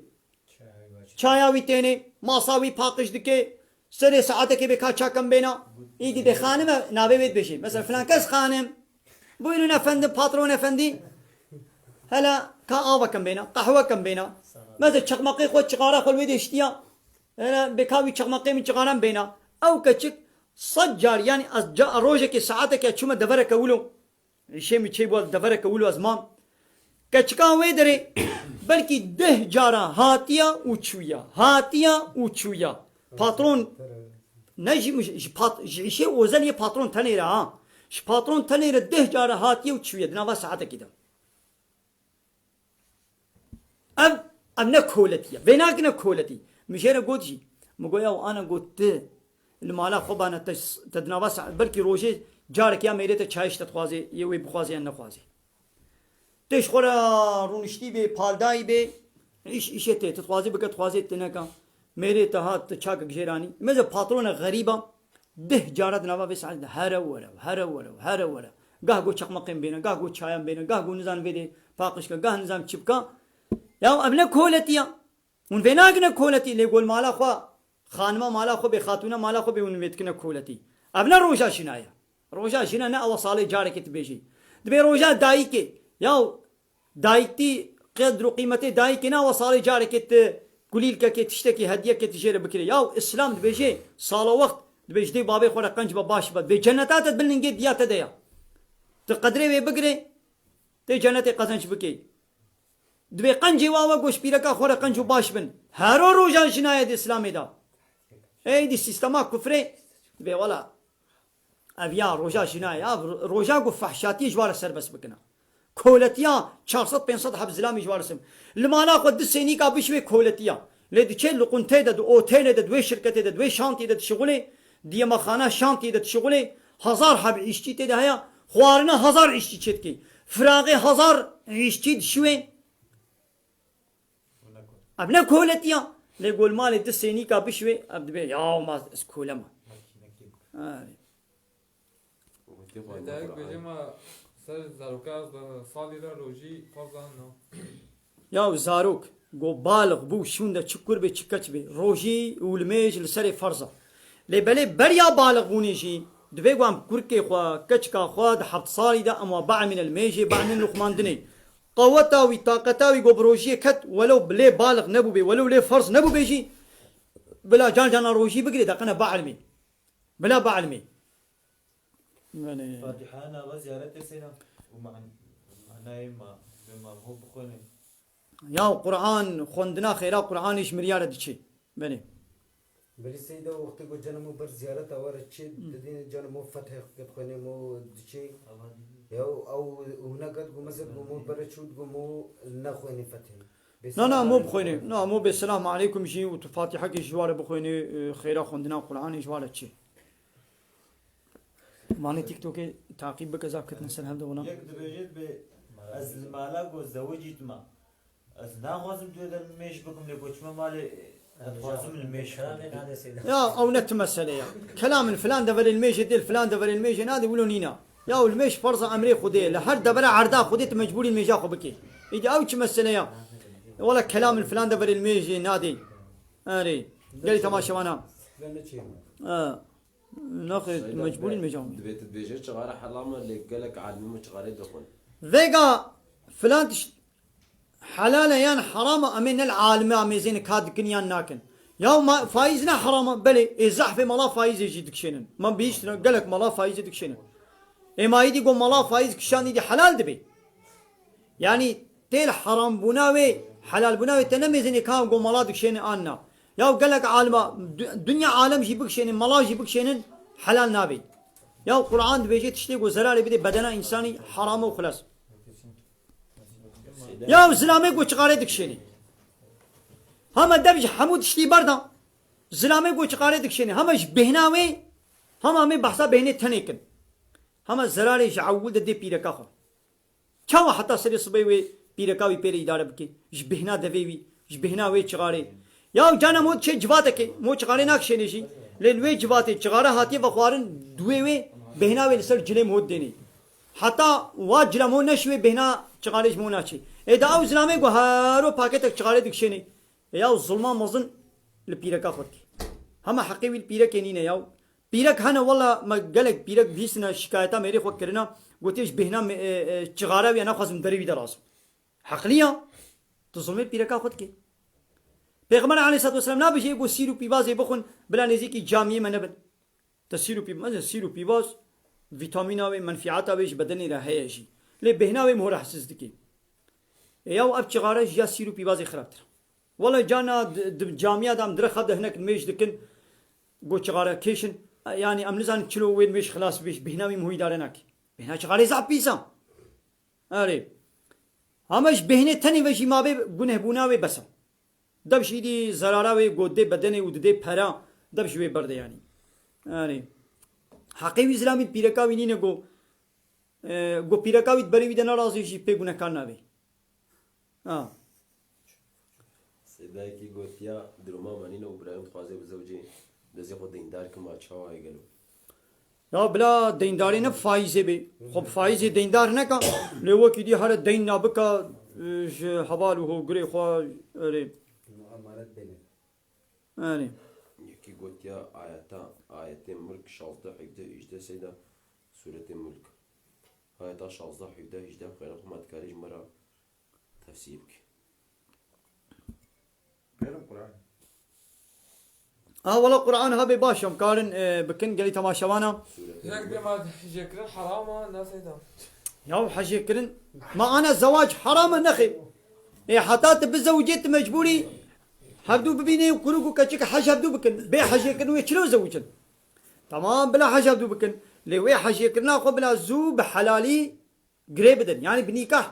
چایاوی تینه ماساوی پاقش دکه سر ساعته که بکا چاکم بینا ایدی به خانم نابه بید بشی مثلا فلان کس خانم بوينون افندي باترون افندي هلا كاوه كم بينا قهوه كم بينا ماذا تشقمقي خو تشقاره خو الويد اشتيا هلا بكاوي تشقمقي من تشقاران بينا او كتشك صجار يعني جاء روجك ساعتك يا شو ما دفرك اولو شيء من شيء بول دفرك اولو ازمان كتشكا ويدري بلكي ده جارا هاتيا وتشويا باترون نجي مش شيء وزني باترون ثاني را ش پاترون تنیر ده جاره هاتیه و چویه دنوا ساعته کیدا اب نه کولتیه ویناک نه کولتی میشه گوتشی مگویا و انا گوت المالا خوبانه تدنوا ساعت بلکه روزه جاره کیا میره ته چایش تخوازه یه وی بخوازه نه خوازه تش خورا رونشتی به پالدای به ایش ته تخوازه بک تخوازه تنکا میره ته هات چاک گجرانی مزه پاترون غریبا ده جارت نوا بس هرا ورا قاه قو چقمقين بينا قاه قو چايم بينا قاه قو نزان بيدي فاقش قاه نزام چبكا يا ابن كولتيا ون بيناقنا كولتي اللي يقول مالا خو خانما مالا خو بخاتونا مالا خو بون متكنا كولتي ابن روجا شنايا روجا شنا نا او صالي جارك تبيجي دبي روجا دايكي يا دايتي قدر قيمتي دايكي نا وصالي جارك قليل كي تشتكي هدية كي تجير بكري ياو إسلام دبيجي صالة وقت دبيج دي بابي خورا قنج بباش بد بجنتات تبلن قد ديات ديا تقدري بقري تي جنتي قزنش بكي دبي قنجي واوا قوش بيركا خورا قنجو باش بن هارو روجان جناية دي إسلامي دا اي دي سيستما كفري دبي ولا افيا روجا جناية روجا قو فحشاتي جوار سر بس بكنا كولتيا 400 500 حب زلامي جوار سم لما ناخذ السيني كا بشوي كولتيا لدي تشيل لقنتي دد اوتيل دد وي شركتي دد وي شانتي دد شغلي دي مخانه شانتي دد شغلي هزار حب اشتي تي هيا خوارنا هزار اشتي چتكي فراغي هزار اشتي شوي ابنا كولتيا ليقول مالي دسيني كا بشوي ابدبي يا ما اسكولما دايك بيجما سر زاروكاز صالي را روجي فرزان نو يا زاروك قو بالغ بو شوندا تشكر بي تشكتش بي روجي والميج لسري فرزة لي بالي بريا بالغ بونيجي دبي قوام كركي خوا كتشكا خوا دا حبط صالي دا اما باع من الميجي باع من لقمان دني قوتاوي طاقتاوي قو بروجي كت ولو بلي بالغ نبو بي ولو لي فرز نبو بيجي بلا جان جانا روجي بقري دا قنا بعلمي بلا بعلمي فاتحة أنا وزيارة سينا ومعناه ما بما هو بخوني يا قرآن خوندنا خيرا قرآن إيش مريارة دشي بني بلی سیدا وقتی کو جنمو بر زیارت آوار چی دین جنمو فتح کت خونه مو دچی یا او هنا قد کو مثلا مو برچود کو مو نخوني فتح لا مو بخويني لا مو بالسلام عليكم جي وفاتحة كي جوار بخويني خيرا خوندنا قرآن جوار دشي ماني تيك توك تعقيب بكذا كنت نسال هذا ولا يقدر يجد ب از المالا وزوجي ما از ناخذ بدو الميش بكم لكوتشما مالي اتخاصم الميش يا او نتمثل يا كلام فلان دبر الميش ديل فلان دبر الميش نادي يقولون هنا يا الميش فرصه امري خدي لحد دبر عرضا خديت مجبورين الميش اخو بكي يجي او تمثل يا ولا كلام فلان دبر الميش نادي اري قال تماشى وانا ناخذ مجبورين مجاوم دبيت تبيجي شغارة حرامة اللي قالك عالمي شغارة دخون فيجا فلان حلالة يان حرامة أمين العالمة أميزين كاد كنيان ناكن يا ما فايزنا حرامة بلي الزحفة ملا فايز يجي دكشينن ما بيشتري قالك ملا فايز دكشينن إما يدي قوم ملا فايز كشان يدي حلال دبي يعني تيل حرام بناوي حلال بناوي تنميزين كام قوم ملا دكشينن أنا يا قالك عالمة دنيا عالم جيبك شينن ملا جيبك شينن حلال نابي يا القرآن بيجي تشتي وزلالي بدي بدنا إنساني حرام وخلاص يا زلامي قو تقاري دكشيني هما دبج حمود تشتي بردا زلامي قو تقاري دكشيني هما بهناوي هما مي بحثا بهني تنيكن هما زلالي جعول دي بيركاخو كاوا حتى سري صبيوي بيركاوي بيري إدارة بكي جبهنا دفيوي جبهناوي تقاري يا جانا مو تشي جباتك مو تقاري ناكشيني شي لين وي جباتي تقارا هاتي بخوارن دوي بهناوي لسر جلي مود ديني حتى واجلا مو نشوي بهنا تقاريش مو ناشي إذا أو زلامي قو هارو باكيتك تقاري دكشيني يا الظلمان مظن البيركا خدك هما حقيقي البيرك ينينا ياو بيرك هنا والله ما قالك بيرك بيسنا شكايتا ميري خو كرنا قلتيش بهنا تقارا ويانا خازم دري دراس حقليا تظلمي البيركا خدك پیغمبر علیه الصلاه والسلام نبیشه یگو سیرو پیواز بخون بلا نزدیکی جامعه منبل تسیرو پیواز سیرو پیواز ویتامین و منفعت اوش بدنی را هیجی لی بهنا و مهر حساس دکی یا اب چغارش یا سیرو پیواز خراب تر والله جانا جامعه دام در خد هناك میش دکن گو چغاره کیشن یعنی امنزان چلو وين میش خلاص بیش بهنا و مهی داره نک بهنا چغاره زاب پیسا آره همش بهنه تنی وشی ما به گنه بونا و بسا دبشيدي زراراوي قودي بدني وددي پرا دبشوي برد يعني حقيقي اسلامي بيركاوي نينه go بيركاوي بري ودنا رازي شي بيغنا كاناوي سيدايكي قوتيا دروما مانينا وابراهيم خوازي بزوجي دزي خود دیندار كما تشاو هاي قالو يا بلا دینداری نه فایزه بی خب فایزه دیندار نه کا لو کی دی هر دین نابکا حوالو هو غري خو اري يعني يكي قوتيا آياتين ملك شالطة حيبدا إجدا سيدا سورة الملك آياتا شالطة حيبدا إجدا خيركم ما تكاريج مرة تفسيرك Benim القرآن والله قرآن هابي باشم كارن بكن قالي تماشوانا هيك بما يذكر حرامة الناس هيدا يا حجي كرن ما أنا الزواج حرام نخي إيه حتى تبزوجت مجبوري هبدو ببيني وكروكو كتشك حاجة هبدو بكن بي حاجة كرن ويشلو زوجن تمام بلا حاجة هبدو بكن لوي حاجة كرنا خو بلا زو بحلالي قريبدن يعني بنيكاح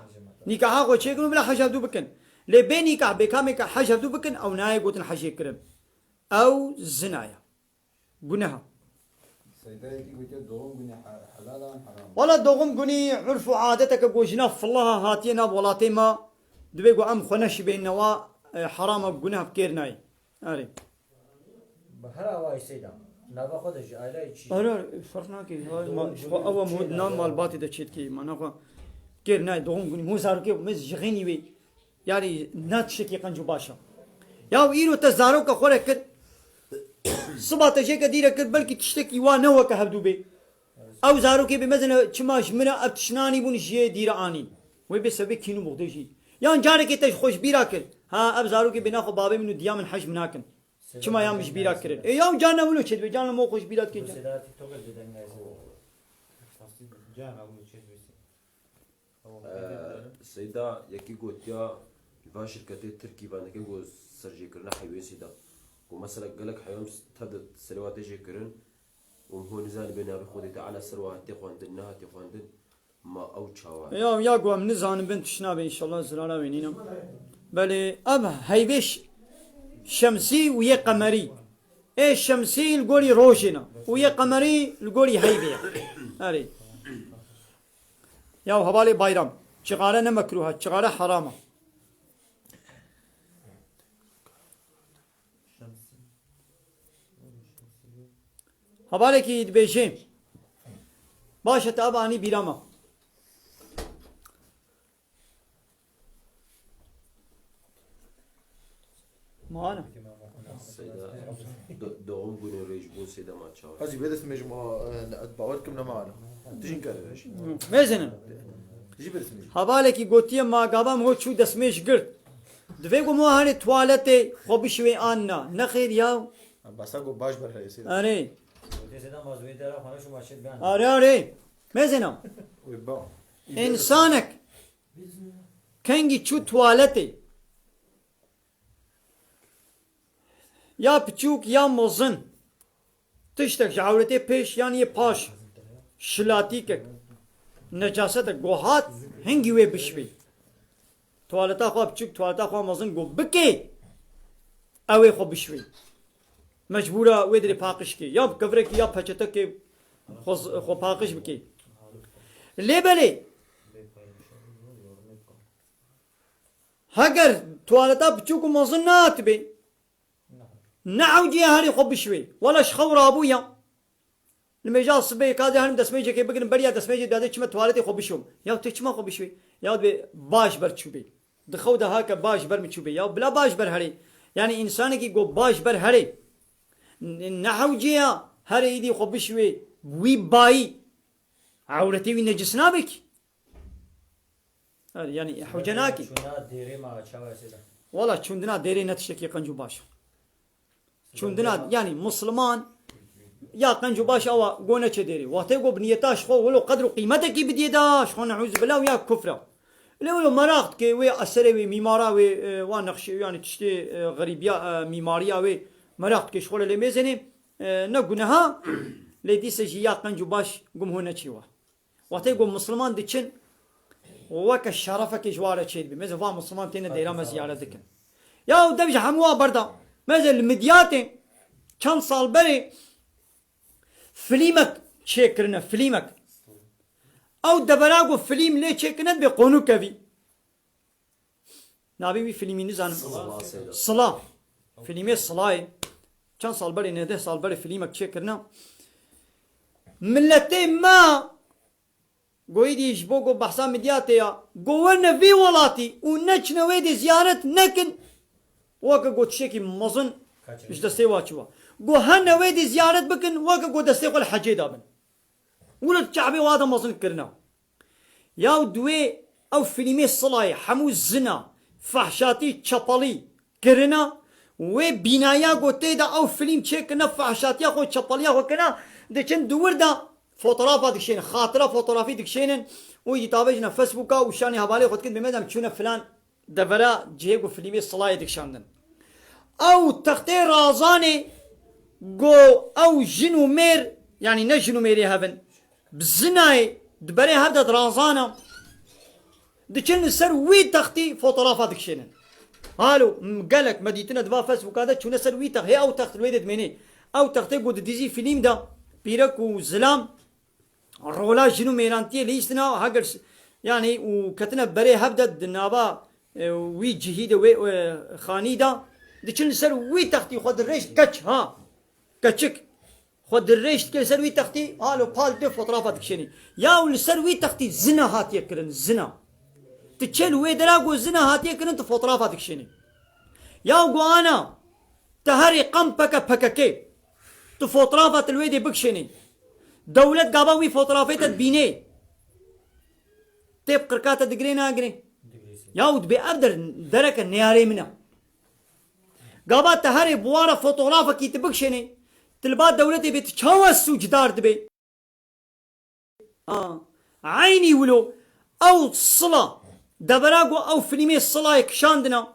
نيكاح خو شيء كرن بلا حاجة هبدو بكن لي بي نيكاح بكامل حاجة هبدو بكن أو ناي قوتن حاجة كرن أو زنايا قناها سيدايتي قلت دوم قني حلالا حرام ولا دوغم قني عرف عادتك قوجنا في الله هاتينا ولاتي ما دبيقو أم خنش بين نوا حرام قناها بكيرناي أري بهرا واي سيدا نابا خودش عائلة چی أرى فرقنا كي ما أول مود نام مال باتي ده شيء كي ما نخوا كيرناي دوغم قني مو زارو كي مز جغيني وي يعني ناتشكي قنجو باشا يا ويرو تزارو كخورة كد صبا تجيك ديرة كد بلكي تشتكي وانوا كهبدو بي او زارو كي بمزنا تشماش منا ابتشناني بون جي ديرة آنين وي بسبب كينو مغدوشي يان جارك تش خوش بيرا كر ها اب زارو كي بناخو بابي منو ديا من حج مناكن چما يام مش بيرا كرن اي يام جانا ولو چد جانا مو خوش بيرا كي سيدا تيك توك بدن جان أبو تشيز بس سيدا يكي قوتيا يبقى شركتي تركي باندكي قو سرجي كرنا حيوي سيدا ومثلا قالك حيوم تهدد سلوات يجي كرن وهو نزال بينا بخودي تعالى سلوات تخواندن تخواندن ما او تشاوا يام يا قوام نزان بنت شناب ان شاء الله زلالا وينينا بل اب هيبش شمسي ويا قمري ايه شمسي القولي روشنا ويا قمري القولي هيبي اري يا هبالي بايرام شغاله مكروهه شغاله حرامه هبالكي دبيجيم باشا تابعني بيراما ما أنا سيدا دوم بوني ريج بون سيدا ما تشاوا هذه بدأت مجموعة باوركم معنا تجين كذا ميزنا تجي بدأت مجموعة هبالكي قوتيا ما قابام هو شو دسميش قرد دفيقو مو هاني توالتي خبشوي آنا نخير ياو بس أقول باش برهاي سيدا أري سيدا مازوي دارا خانه شو ماشي بيان أري ميزنا ويبا إنسانك كنجي شو توالتي يا بچوك يا مزن تشتك جعورتي پیش يعني پاش شلاتيكك نجاستك گوهات هنگي وي بشبي توالتا خو بچوك توالتا خو مزن گو بكي اوي خو بشوي مجبورة ويدري پاقش كي يا بكفرك يا پچتك خو پاقش بكي ليه بلي هاگر توالتا بچوك مزن نات بي نعوجي هاري خب شوي ولا شخور ابويا لما جاء الصبي كاد هرم دسميجه كي بقن بريا دسميجه داده چما توالتي خب شوم يا تچما خب شوي يا باش بر چوبي دخو ده هاك باش بر مچوبي يا بلا باش بر هري يعني انسان كي جو باش بر هري نعوجي هري يدي خب شوي وي باي عورتي نجسنا بك يعني حجناكي شو ديري ما تشاوا سيدا والله چوندنا ديري نتشكي قنجو باش چوندنا يعني مسلمان يا قنجو باش او قونا چديري وقتي قو بنيتاش خو ولو قدر قيمتك بديداش خو نعوذ بالله ويا كفره لو مراقت كي وي اثر وي ميمارا وي ونقش يعني تشتي غريبيا ميماريا وي مراقت كي شغل لي ميزني نغنها لدي سجي يا قنجو باش قوم هنا تشيوا وقتي قو مسلمان دچن وك شرفك جواره تشيد بمز وا مسلمان تين ديرا مزياره دك يا دبج حموا بردا مثل المدياتي كان صال بري فيلمك شكرنا فيلمك او دبراغو فيلم ليه شكرنا بقونو كبي نابي فيلمي نزانم صلاة فيلمي صلاة كان صال بري نده صال بري فيلمك شكرنا ملتي ما قويدي يجبوكو بحسام مدياتي قوانا في ولاتي ونجنا ويدي زيارة نكن وكا قو تشيكي مزن مش دستي واتشوا قو هنا ويدي زيارة بكن وكا قو دستي قول حجي دابن ولد شعبي وادا مزن كرنا ياو دوي او فيلمي الصلاة حمو الزنا فحشاتي تشابالي كرنا و بینایا گوته دا او فیلم چه کنه فحشاتیا خو چپلیا خو کنه دچن دور دا فوتوغرافا دکشین خاطره فوتوغرافی دکشینن و یتابجنا فیسبوکا و شانی حواله خود کن بمدام چونه فلان دورا جيگو فيلمي صلاة دكشاندن او تختي رازاني جو او جنو مير يعني نجنو ميري هبن بزناي دبري هبدت رازانا دكشن سر وي تختي فوتوغرافا دكشينن هالو قالك مديتنا دبا فيسبوك هذا شو نسر وي تخ هي او تخت الويدت مني او تختي قد ديزي فيلم دا بيرك وزلام رولا جنو ميرانتي ليستنا هاجر يعني وكتنا بري هبدت دنابا وي جهيدة وي خانيدا دكشن سر وي تختي خد الريش كتش ها كتشك خد الريش كل سر وي تختي هالو بال دو فوتوغرافا دكشيني يا ولسر وي تختي زنا هاتي كرن زنا تشيل وي دراغو زنا هاتي كرن فوتوغرافا دكشيني يا انا تهري قمبك بككي فوتوغرافا الويدي بكشيني دولة قابوي فوتوغرافيتا بيني تيب قركاتا دقرينا اقري ياود بأبدر درك النياري منا قابات تهري بوارا فوتوغرافا كي تبكشني تلبات دولتي بتشاوس سجدار دبي عيني ولو او الصلاة دبراغو او فيلمي الصلاة يكشاندنا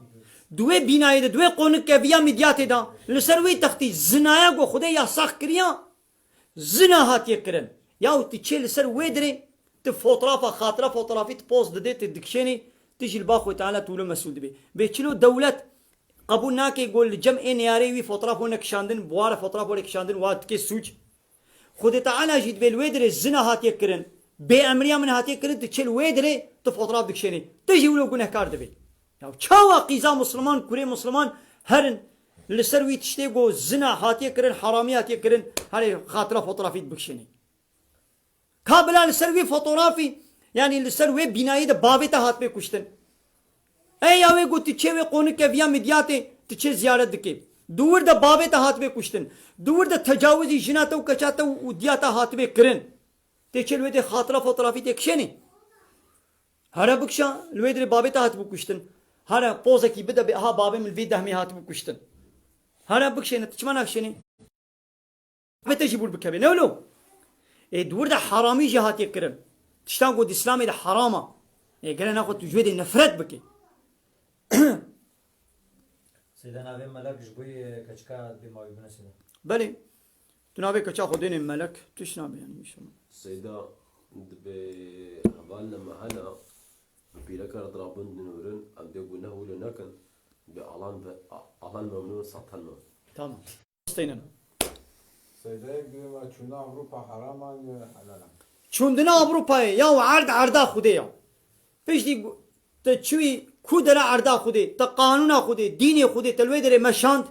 دوي بيناي دوي قونك بيا ميدياتي دا لسروي تختي زناياغو خدي يا ساخ كريا زنا هات يكرن ياو تشيل سر ويدري تفوترافا خاطره فوترافي تبوست ديت الدكشيني تجي الباخو تعالى تولو مسعود بي بيتشلو دولة قبول ناكي يقول جمع نياري وي فوتراف ونك شاندن بوار فوتراف ونك شاندن وات كي سوج خد تعالى جيت بالويدري الزنا هات يكرن بأمريا من هات يكرن تشيل ويدري تفوتراف دكشيني تجي ولو قنه كار دبي ياو تشاوا قيزا مسلمان كوري مسلمان هرن لسروي تشتيغو زنا هات يكرن حرامي هات يكرن هاري خاطره فوترافي دكشيني كابلا لسروي فوتوغرافي يعني لسروي بناية بابتا هات بي كشتن اي اوي گو تچه وي قونك ويا ميدياتي تچه زيارت دكي دور دا بابتا هات بي كشتن دور دا تجاوزي جناتا و كچاتا و دياتا هات بي كرن تچه لوي دي خاطره فوتوغرافي تكشني هر بكشا لوي دي بابتا هات بي كشتن هر پوزا كي بدا ها بابي من الفيدا همي هات بي كشتن هر بكشي نتچمانا كشني بتجي بول بكبي نولو اي دور دا حرامي جهات يكرن تشتان قد اسلامي دا حرامه اي قال ناخذ تجويد نفرت بكي سيدنا ابي ملك جبوي كشكا بما يبنى سيدا بلي تنابي كشا خدين الملك تشنابي يعني ان شاء الله سيدا بهبال لما هنا بيلك رضرابون نورن ام دي قلنا هو لنكن بأعلان ممنون سطحنا تمام استينا سيدايك بما شونا أوروبا حراما حلالا شوندنا اوروبا يا عرض عرضا خديا فيش دي تشوي كودنا عرضا خدي تقانونا خدي ديني خدي تلوي دري مشاند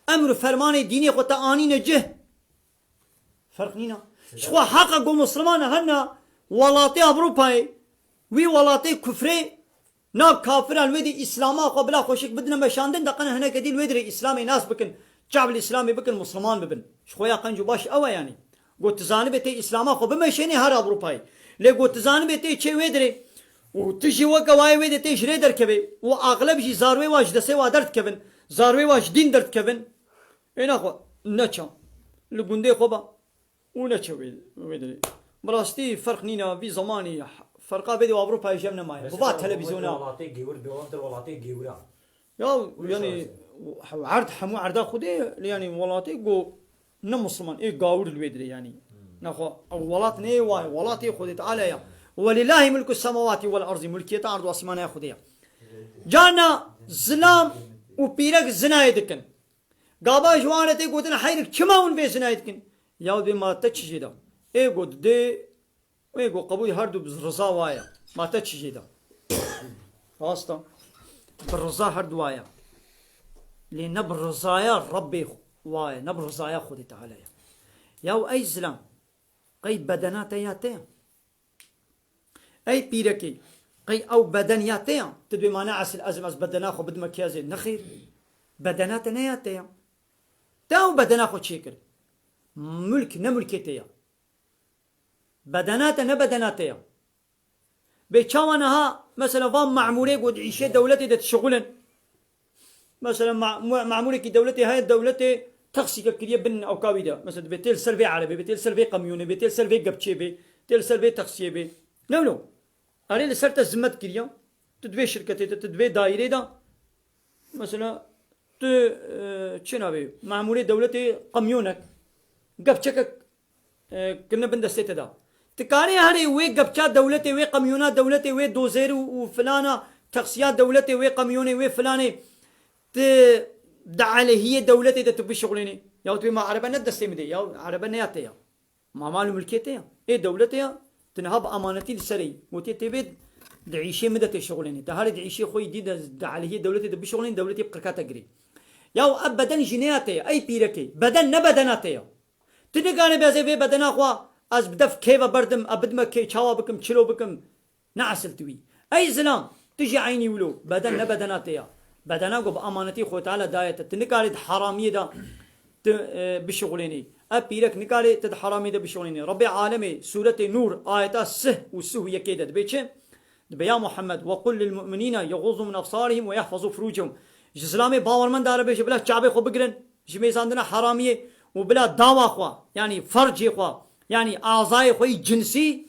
امر فرماني ديني خو تاني نجه فرق نينا شو حق مسلمان هنا ولاتي اوروبا وي ولاتي كفري ناب كافر الودي اسلاما قبل خوشك بدنا مشاندن دقنا هنا كدي الودري اسلامي ناس بكن الشعب الاسلامي بكن مسلمان ببن شويا قنجو باش او يعني قلت زانبتي اسلاما خو بمشيني هر اوروباي لي قلت زانبتي تشي ودري وتجي وقا واي ويدي تيش ريدر كبي واغلب جي زاروي واش دسي وادرت كبن زاروي واش دين درت كبن اينا خو نچا لغوندي خوبا ونچا ويدري براستي فرق نينا في زماني فرقا بدي اوروبا يجمنا معي بابا تلفزيونا ولاتي جيور بيوانتر ولاتي جيورا يا يعني عرض حمو عرضا خدي يعني ولاتي جو نمسلمان اي قاور الويدري يعني نخو ولات ني واي ولاتي خدي تعالى يا ولله ملك السماوات والارض ملكية ارض واسمان يا خديا جانا زلام وبيرك زنا يدكن قابا جوانتي قوتنا حيرك كما ون بي زنا يدكن يا دي ما تتشجدا اي قد دي اي قو قبول هردو بالرضا وايا ما تتشجدا راستا بالرضا هردو وايا لان بالرضايا ربي وايا نبرضايا خدي تعالى يا اي زلام قي بدنات ياتي اي بيركي قي او بدنياتي تدوي ما نعس الازمه بدنا خو بد مكياج نخير بدنات نياتي تاو بدنا خو تشيكر ملك نملكتي بدنات نبدناتي بيتشاونها مثلا فام معموله قد عيشه دولتي ده شغلا مثلا معمولة كي دولتي هاي دولتي تخسيك كريه بن أو كاويدا مثلا بتيل سلفي عربي بتيل سلفي قميوني بتيل سلفي قبتشيبي بتيل سلفي تخسيبي نو أري لسرت الزمت كريه تدبي شركتي تدبي دايرة دا مثلا شنو معمولة دولتي قميونك قبتشك كنا بندستي دا تكاري هاري وي قبتشا دولتي وي قميونا دولتي وي دوزير وفلانة تخسيات دولتي وي قميوني وي فلانة دعالي هي دولتي دا تبي شغليني يا تبي ما عربنا دستي مدي يا عربنا ياتيا ما مال ملكيتي ايه دولتي تنهب امانتي للسري وتي تبي دعيشي مدة شغليني تهاري دعيشي خوي دي دعالي هي دولتي تبي شغليني دولتي بقركا تجري يا ابدا جنياتي اي بيركي بدن نبدناتي تنقاني بيزي في بدنا خوا از بدف كيف بردم ابدما كي تشاوا بكم تشلو بكم نعسل توي اي زلام تجي عيني ولو بدن نبدناتي بدنا قب امانتي خو تعالى دايت تنقالي حراميه دا بشغليني ابيرك نقالي تد حراميه دا بشغليني ربي عالمي سوره نور ايات السه والسه يكيد بيتش بيا محمد وقل للمؤمنين يغضوا من ابصارهم ويحفظوا فروجهم اسلامي باورمن دار بيش بلا شعبي خو بقرن جميع عندنا حراميه وبلا دعوة خوا يعني فرج خوا يعني اعضاء خوي جنسي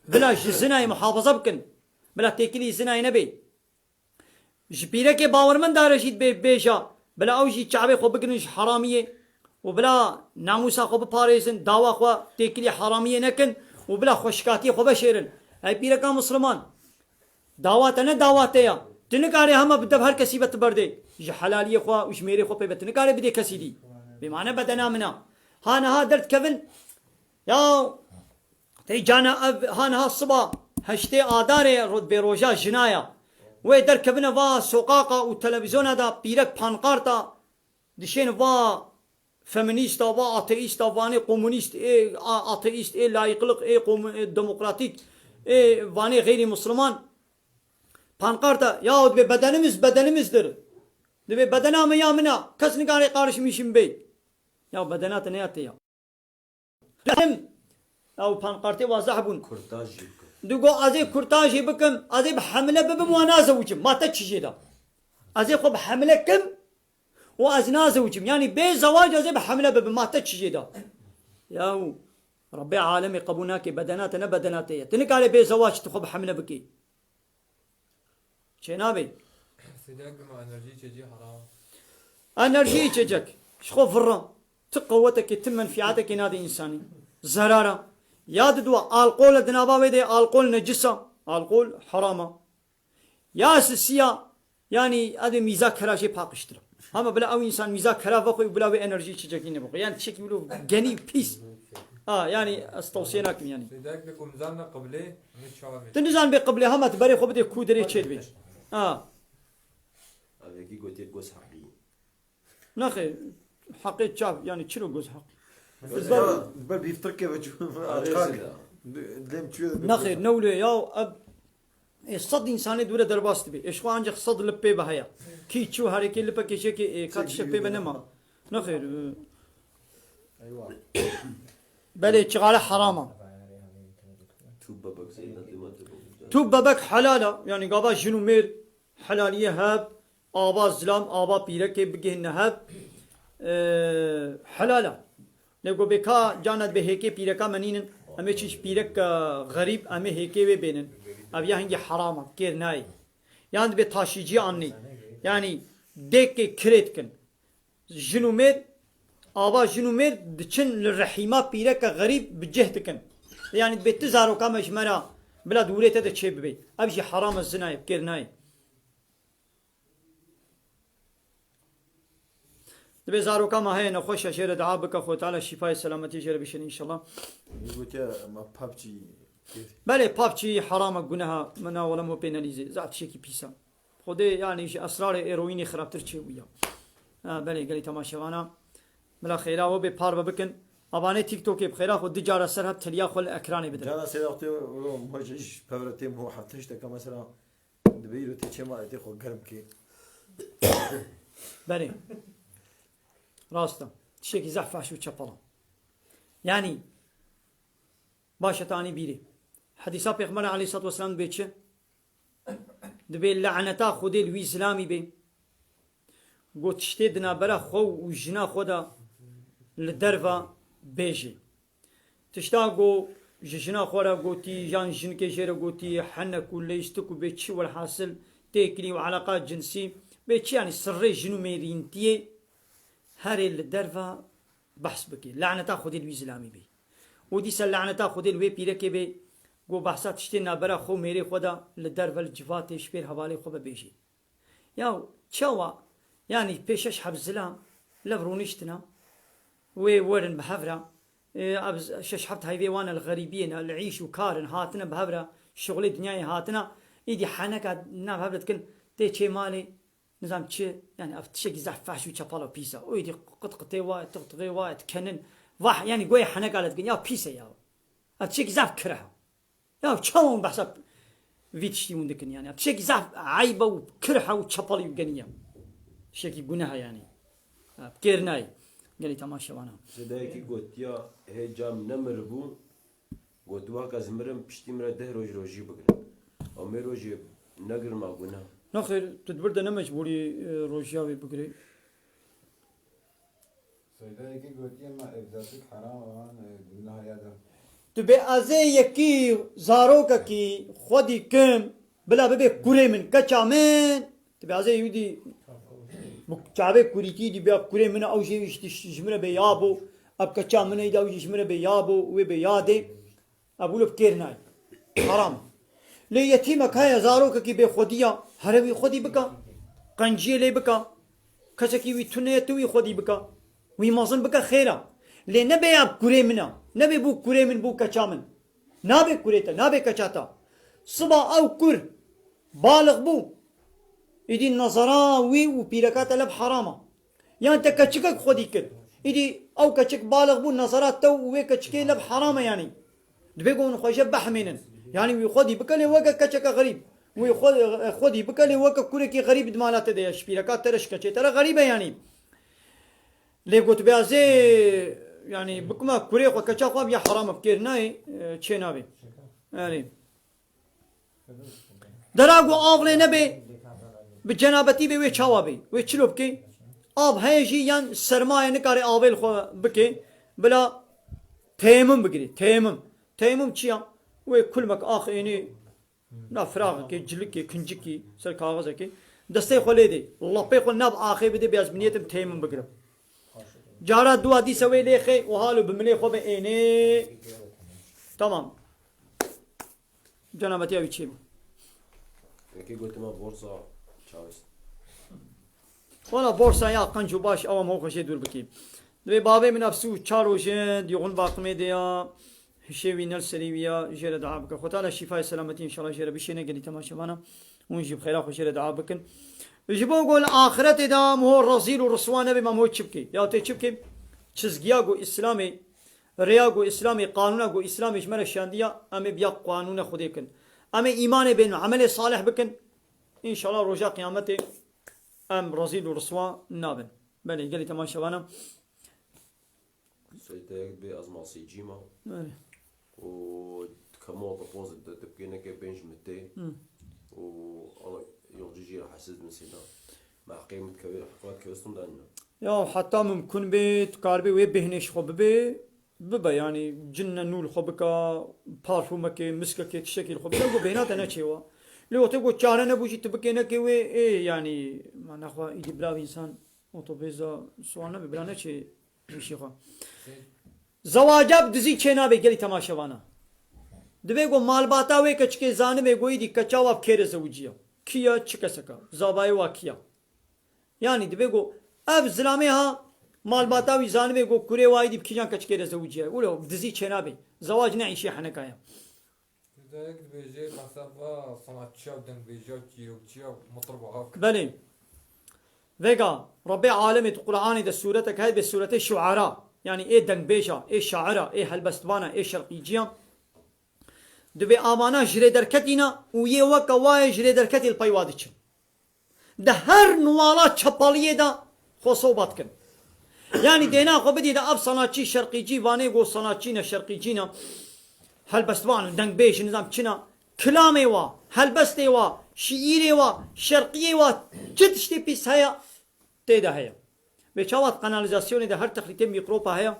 بلا زنا محافظه بكن بلا تكلي زنا نبي جبيره كي باورمن دار رشيد بيشا بلا اوجي شعبي خو بقرنش حراميه وبلا ناموسا خو بباريزن دعوة خوا تكلي حراميه نكن وبلا خشكاتي خو بشيرن هاي بيرا كان مسلمان دعواتنا دعواتيا تنكاري هم بدب هر كسي بتبردي حلاليه خوا وش ميري خو بتنكاري بدي كسي دي بمعنى بدنا منا هانا درت كفن يا تيجانا هانا الصبا هشتي آداري رد بروجا جنايا ويدر كفن وا سوقاقا والتلفزيون هذا بيرك بانقارتا دشين وا فيمينيستا وا اتيستا واني كومونيست اي اتيست اي لا يقلق اي ديمقراطيك اي واني غير مسلمان بانقارتا يا بدنimizdir دبي بدنا ميا منا كسن قاري قارش ميشن بي يا بدنات نياتي يا لهم او بانقارتي وازحبون كورتاج دوغو ازي كورتاج بكم ازي بحمله بموانا زوجم ما تشي دا ازي خو بحمله كم وازنا زوجم يعني بي زواج ازي بحمله ما تشي دا يا ربي عالمي قبوناكي بدناتنا بدناتي تنك على بي زواج تخو بحمله بكي شنابي سيدك مع انرجي تجي حرام انرجي تجك شخو فرا تقوتك تمن في عادك نادي انساني زرارة ياد دوا القول دنابا ويدي القول نجسة القول حرامة يا سيا يعني هذا ميزاك خراشي باقشتر اما بلا او انسان ميزاك خرا بخوي بلا انرجي تجك نبغى يعني تشكي بلو غني بيس يعني استوصيناكم يعني سيدك بكم زلنا قبله تنزان بقبله هم تبري خو بدي كودري تشيل بي هذاكي قلت لك قوس حقي نخي حقيت شاف يعني تشيلو جوز حق بل بيفترك نخي نولي يا اب الصد انساني دوله درباست بي ايش وانج صد لبي بهيا كي تشو هاريكي لبكي شيكي كاتش بي بنما نخي ايوه بلي شغاله حرامه توب بابك سيدنا توب بابك حلاله يعني قابا شنو مير حلاليه هاب آبا زلام آبا بيرك بگه نهب حلاله لگو بکا جانت به هيكي بيركا منينن اما چيش بيرك غريب اما هيكي و بينن اب يا هنگي حرامه كير ناي يعني به تاشيجي اني يعني ديك كريت كن جنومير آبا جنومير دچن للرحيمه بيرك غريب بجهتكن يعني بتزارو كما شمرا بلا دوريته ده چه بي ابي حرام الزنا كير ناي دبي زارو كما هي نخش شير دعاء بك اخو تعالى شفاء سلامتي جرب بشن ان شاء الله قلت يا ما بابجي بله بابجي حرام گناه منا ولا مو بيناليزي ذات شيء بيسا خدي يعني شي اسرار ايرويني خرابتر چه ويا بله قالي تماشانا بلا خيرا و به پار بكن ابانه تيك توك بخيرا خد جاره سر هب تليا خل اكراني بدل انا سيدي مش فورتيم هو حتى كما مثلا دبيرو تي ما تي خو گرم كي بله راستا شيء زحفه شو چپلا يعني باشه تاني بيري حديث پیغمبر عليه الصلاه والسلام بيچه دبي لعنتا خودي الوي اسلامي بي قوت شتيدنا برا خو وجنا خدا لدرفا بيجي تشتاقو جنا خورا قوتي جان جنكي جيرا قوتي حنك ولا يشتكو بيتشي والحاصل تيكلي وعلاقات جنسي بيتشي يعني سري جنو ميرينتي هاري لدرفا بحث بكي لعنة تاخذ الويزلامي بي ودي لعنة تاخذ الوي بيركي بي قو بحثات تشتينا برا خو ميري خدا لدرفا الجفات شبير حوالي خو بيجي يا تشوا يعني بيشش حب الزلام لفرونيشتنا وي ورن بحفرة شش حبت هاي وانا الغريبين العيش وكارن هاتنا بهبرة شغل دنياي هاتنا ايدي حنك نا بهبرة تكن تي تشي مالي نظام تشي يعني افتشي زح فاش وشابالا بيسا ويدي قطقتي وايد تقطغي وايد كنن واح يعني قوي حنك على تقول يا بيسا يا افتشي زح كره يا تشاون بحسب فيتشتي وندكن يعني افتشي زح عيبه وكرهه وشابالي وقنيه شكي بناها يعني بكيرناي قال لي تماشى وانا سدايكي قوتيا هي جام نمربو قوتوا كازمرم بشتي مرا ده روجي بقرا او مي روجي نقر ما قلنا نخير تدبر ده مجبوري روجياوي بقري سيدايكي قوتي ما ابزاتك حرام وان قلنا يادا تبي ازي يكي زاروكا كي خودي كم بلا ببي كوري من كچامن تبي ازي يودي شعبي كوريتي دي بيا كوري من او شيء يشمره بيابو اب كچا من يدا يشمره بيابو وبياده ابولو بكيرناي حرام لي يتيمك هاي زاروكا كي بي خوديا هروي خودي بكا قنجي لي بكا كشكي وي تنيتوي خودي بكا وي مازن بكا خيرا لي نبي اب كوري منا نبي بو كوري من بو كچا من نابي كوريتا نابي كچاتا صبا او كور بالغ بو يدي النظرة وي وبيركات لب حرامة يعني انت كتشكك خودي كل يدي او كتشك بالغ بو النظرات تو وي كتشكي لب حرامة يعني دبيقون خوشة بحمينن يعني وي خودي بكلي وكا كتشك غريب وي خودي بكلي وكا كوريكي غريب دمالات ديش بيركات ترش كتشي ترى غريبة يعني لي قلت بيازي يعني بكما كوري خو كتشا خواب يا حرام بكيرناي تشي نابي يعني دراغو اوغلي نبي بجنابتي بي وي چاوابي وي چلوبكي اب هيجي ين سرمايه نكاري اويل خو بكي بلا تيمم بگري تيمم چيا وي كلمك اخ اني نا فراغ كي جلكي كنجكي سر كاغذ كي دستي خولي دي لبي خو ناب اخي بدي بياز بنيتم تيمم بگرب جارا دو دي سوي ليخي وحالو بملي خو بيني تمام جنابتي ابي چيم كي قلت ما بورصه وانا بورصة يا قنجو باش او مو خوشي دور بكي دبي بابي من نفسو تشاروجن يغون باقمي ديا هشيوي نل سريويا جير دعابك خوتالا شفاء سلامتي ان شاء الله جير بشينا قال تماشى وانا ونجيب خير اخو جير دعابك يجيبو قول اخرت دا مو رزيل ورسوان بما مو تشبكي يا تشبكي تشزغياغو اسلامي رياغو اسلامي قانونغو اسلامي جمر شانديا ام بيا قانون خديكن ام ايمان بين عمل صالح بكن ان شاء الله رجاء قيامته ام رزيل ورسوا نابن بلي قال لي تماشى وانا سيدايك بي ازماسي جيما و كمو بوز تبكينا كي بينج متي و يوجي حسد من سيدا مع قيمة كبيرة حقوات كوستم دانا يا حتى ممكن بيت كاربي وبهنش خو ببا يعني جنة نول خبكا بارفومك مسكك تشكيل خبكا بينات انا تشيوا لو تقول شارنا بوشي تبكينا كي ايه يعني ما نخوا يجي بلا انسان اوتوبيزا سوانا ببلانا شي مشيخه زواجاب دزي چنا به گلی تماشا وانا دبي گو مال باتا وي کچ کے زان میں گوئی دی کچاوا کھیرے زوجیا کیا چکا سکا زابای واکیا yani دبي گو اب زلامه ها مال باتا وي زان میں گو کورے واي دی کھجان کچ کھیرے زوجیا ولو دزي چنا به زواج نعيش حنكايا ذلك بيجي مسافة صنعتشاو دن بيجاو تيروكتشاو مطربوها بلي فيجا ربي عالمي القرآن ده سورتك هاي بسورة الشعراء يعني ايه دنگ بيشا ايه شاعرة ايه هلبستوانا ايه شرقيجيا دبي آمانا جري دركتنا ويه وكا واي جري دركتي البيوادتش ده هر نوالات چپاليه ده خو صوبات كن يعني دينا خو بدي ده اب صناچي شرقيجي واني گو صناچينا شرقيجينا هلبستوان دنگ بيش نظام چنا كلامي وا هلبستي وا شعيري وا شرقية وا جد شتي بيس هيا تيدا هيا بشوات قناليزاسيون ده هر تخليتين ميكروبا هيا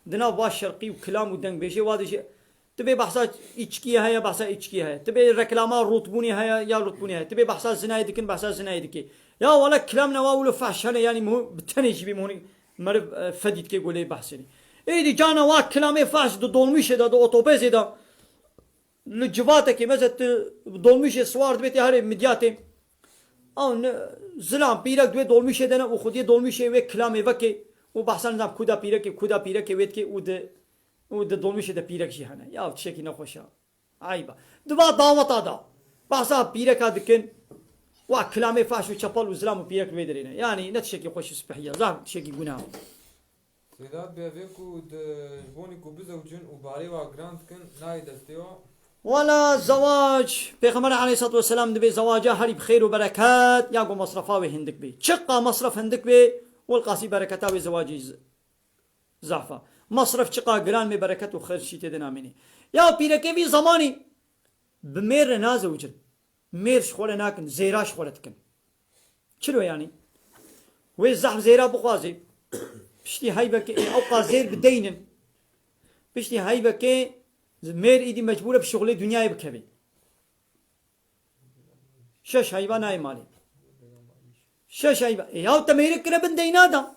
دنا واش شرقي وكلام ودنگ بيجي وادي تبي بحثا içki هيا بحثا içki هيا تبي ركلاما روتبوني هيا يا روتبوني هيا تبي بحثا زناي دكن بحثا زناي دكي يا ولا كلامنا واولو فحش هنا يعني مو بتني شي بيموني مرب فديت كي قولي بحثني اي دي جانا وا كلامي فحش دولمش ده اوتوبيز ده لجواتك مثلا دولمش سوار بيتي هر مدياتي او زلام بيرك دوي دولمش ده و خودي دولمش و كلامي وكي و بحثا نظام كودا بيرك ويت كي و ده دولمش ده بيرك شي هنا يا تشكي نخوشا عيبه دبا دعوت ادا بحثا بيرك دكن وا كلامي فحش و چپل و زلام بيرك ويدرينا يعني نتشكي خوش سبحيه زار تشكي گناه سيدا بيفيكو جبوني كو بزوجين وباري واغراند كن ناي دستيو ولا زواج پیغمبر عليه الصلاة والسلام دبي زواجه هري بخير وبركات ياقو مصرفاوي هندك بي شقا مصرف هندك بي والقاسي بركتاوي زواجي زعفا مصرف شقا قران مي بركت وخير شي تدنا مني يا بيركي في زماني بمير نازوجن مير شخوله ناكن زيرا شخولتكن شنو يعني وي زحف زيرا بقوازي بشتي هايبك اوقا زير بدينن بشتي هايبك مير ايدي مجبوره بشغله دنياي بكبي شش هايبا ناي مالي شش هايبا يا تميرك كربن دينادا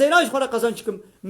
زيراج خلا قزان çıkım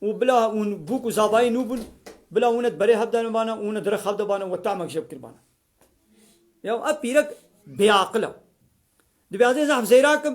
وبلا ون بوك زاباي نوبن بلا ونت بري هبدان بانا ون درخ هبدا بانا وتعمق جب كربانا يا ابيرك بعقله دي بعد زعم زيراكم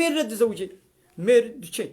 ميرد زوجي مير شيء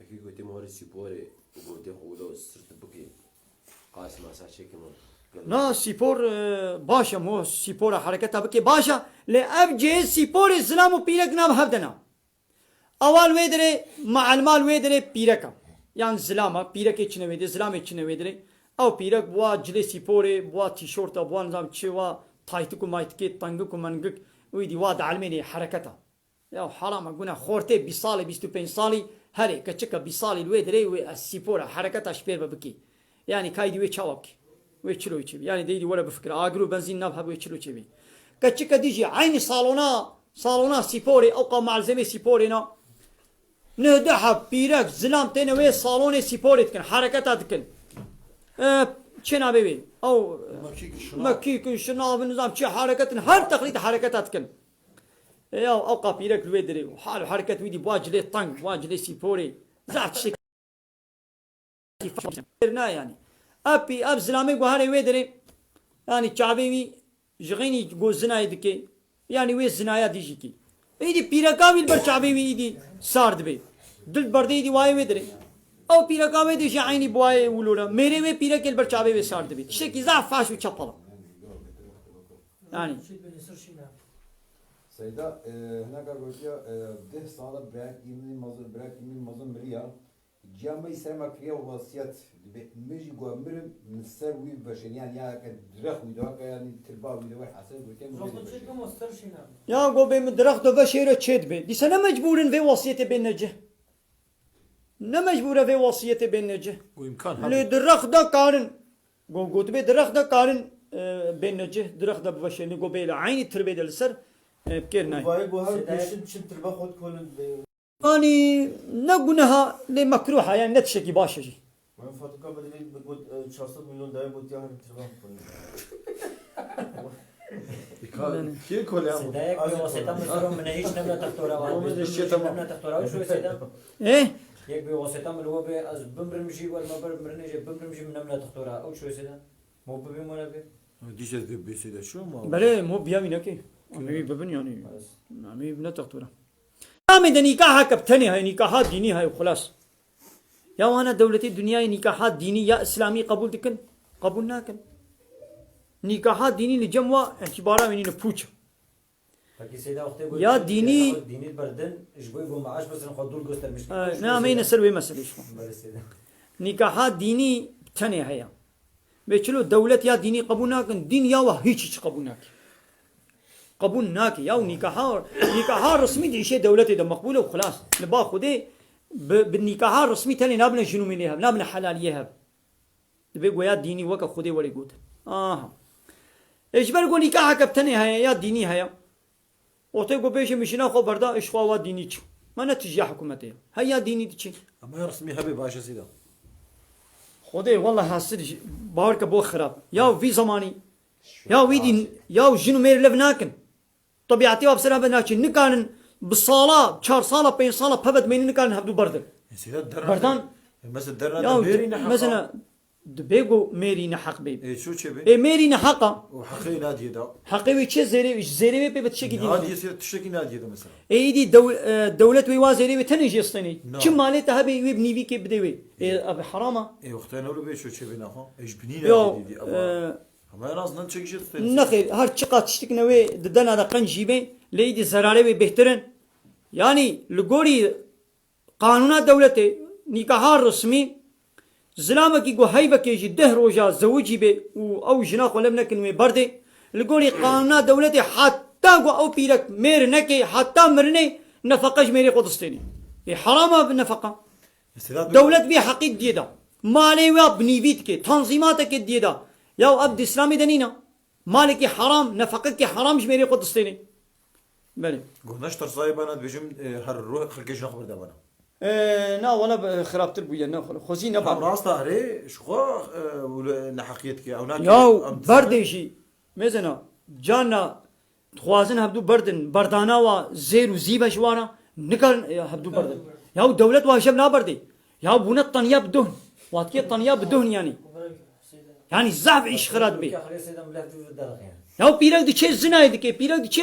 اكي قلت موري سيبوري وقلت خولو سرت بكي قاسم اساشي كمان نا سيبور باشا مو سيبور حركتها بكي باشا لأبجي سيبور الزلام وبيرك نام هبدنا اول ويدري مع المال ويدري بيركا يعني زلامة بيرك içine ويدري زلام içine ويدري او بيرك بوا جلي سيبوري بوا تيشورتا بوا نظام تشوا تايتكو مايتكي تانجكو منجك ويدي واد علميني حركتها يا حرام قلنا خورتي بصالي 25 صالي هري كتشكا بصالي الويدري والسيبورا حركتها شبير بكي يعني كايدي ويتشاوكي ويتشلو يشبي يعني ديدي ولا بفكر اجرو بنزين نابها ويتشلو يشبي كتشكا ديجي عيني صالونا سيبوري اوقا معلزمي سيبورينا نهدحها بيرك زلام تنوي صالوني سيبوري تكن حركتها تكن شنا بيبي او مكيك شناب نظام شي حركه هر تقليد حركتها تكن يا اوقا بيرك الويدري وحال حركه ويدي بواجلي طنق واجلي سيبوري زعت شي يعني ابي اب زلامي وهاري ويدري يعني شعبي جغيني جو زناي دكي يعني وي زنايا ديجيكي ايدي بيركاوي البر شعبي ويدي سارد بي دل بردي دي واي ويدري او بيركاوي دي عيني بواي ولولا ميري وي بيرك البر شعبي وي سارد بي شكي زعف فاش وشبطه يعني سيدا هناك قلت يا ده صار براك يمين مازن مريا جامعي سما كريا وصيات ميجي قامرم من السر وي بشن يعني يا كدرخ ويدوك يعني تربا ويدوك حسن قلت يا قوبي من درخت بشيره تشد بي دي سنه مجبورين في وصيته بين نجه نه مجبوره في وصيته بين نجه وامكان لي درخت دا قارن قلت بي درخت دا قارن بين نجه درخت دا بشني قوبي عيني تربيه السر بكيرنا وای بو هر پیشن چن تربا خود کنن يعني نقولها لمكروهه يعني نتشكي باشا جي من فاتوكا بدي بقول 400 مليون داي بو تيار تربا کنن كي كل يا سيدايك بواسطة مثلا من هيش نمنا تختورا نمنا تختورا وشو سيدا ايه يك بواسطة من هو بي از بمرمجي ولا ما بمرنجي بمرمجي من نمنا تختورا او شو سيدا مو ببي مولا بي ديش بيسيدا شو ما بله مو بيامي نكي امي ببن يعني امي بنا تختورا امي ده نكاح كبتني هاي نكاحات ديني هاي وخلاص يا وانا دولتي الدنيا نكاحات ديني يا اسلامي قبول تكن قبول ناكن نكاحات ديني لجموا اعتبارا مني نبوچ فكي سيدا وقتي يا ديني ديني بردن جبوي بو معاش بس نخدول قستر مش نعم هي نسر وي مسألة شو بله سيدا نكاحات ديني تاني هيا بيشلو دولة يا ديني قبول ناكن دين يا وهيش قبول ناك قبول ناك يا نكاحات رسمي دي شيء دولتي ده مقبولة وخلاص نبا خده بالنكاحات رسمي تاني نابنا شنو منها نابنا حلاليها بيقول يا ديني وكا خده ولا يقول ايش بقول نكاحك بتاني هيا يا ديني هيا وتقول بيش مشينا خو بردا ايش خوا ديني تشو ما نتجاه حكومتي هيا ديني تشي اما رسمي هبي باشا سيدا خدي والله حاسس باورك بو خراب يا في زماني يا ويدي يا جنو مير لبناكن طبيعتي وابصرها بناكن نكان بالصاله 4 صاله 5 صاله ببد مين نكان هبدو بردن سيدا بردان مثلا درنا بيري نحق مثلا دبيغو ميري نحق بي اي شو تشبي اي ميري نحقا وحقي نادي دا حقي ويتش زيري بي بتشكي دي نادي يصير تشتكي نادي دا مثلا اي دي دولة ويوازيري تنجي الصيني كم مالتها هبي ويبني بي كي بدوي ابي حرامه اي وقتنا ولا بي شو تشبي ناخو ايش بنينا يو دي اما راس نتشكي شيء نخي هر چقا تشتكنا وي ددنا دا قنجي بي ليدي زراري بي بهترن يعني لغوري قانون دولتي نكاح رسمي زلامة كي هاي بكيجي ده روجا زوجي بي او جناح ولا منكن وي بردي لغوري قانون دولتي حتى او بيرك مير نكي حتى مرني نفقش ميري قدستيني حرام بالنفقه دولة بي حقيق ديدا مالي وابني بيتك تنظيماتك ديدا يا أبد إسلامي دنينا مالك حرام نفقك حرام جميري قدستيني بله قلناش ترصايبانا بيجم هر روح خلقش نخبر دابانا نا ولا خرابت البويا نا خوزينا بعد راس طاري شخو نحقيتك او ناكي ياو برديشي مزنا جانا خوازن هبدو بردن بردانا و زير وزيبا شوانا نكال هبدو بردن ياو دولة واشب نا بردي ياو بونا الطنيا بدهن واتكي الطنيا بدهن يعني زعف عيش خراد بي ياو بيرك دي چه زناي دي بيرك دي چه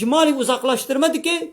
جمالي uzaklaştırmadı ki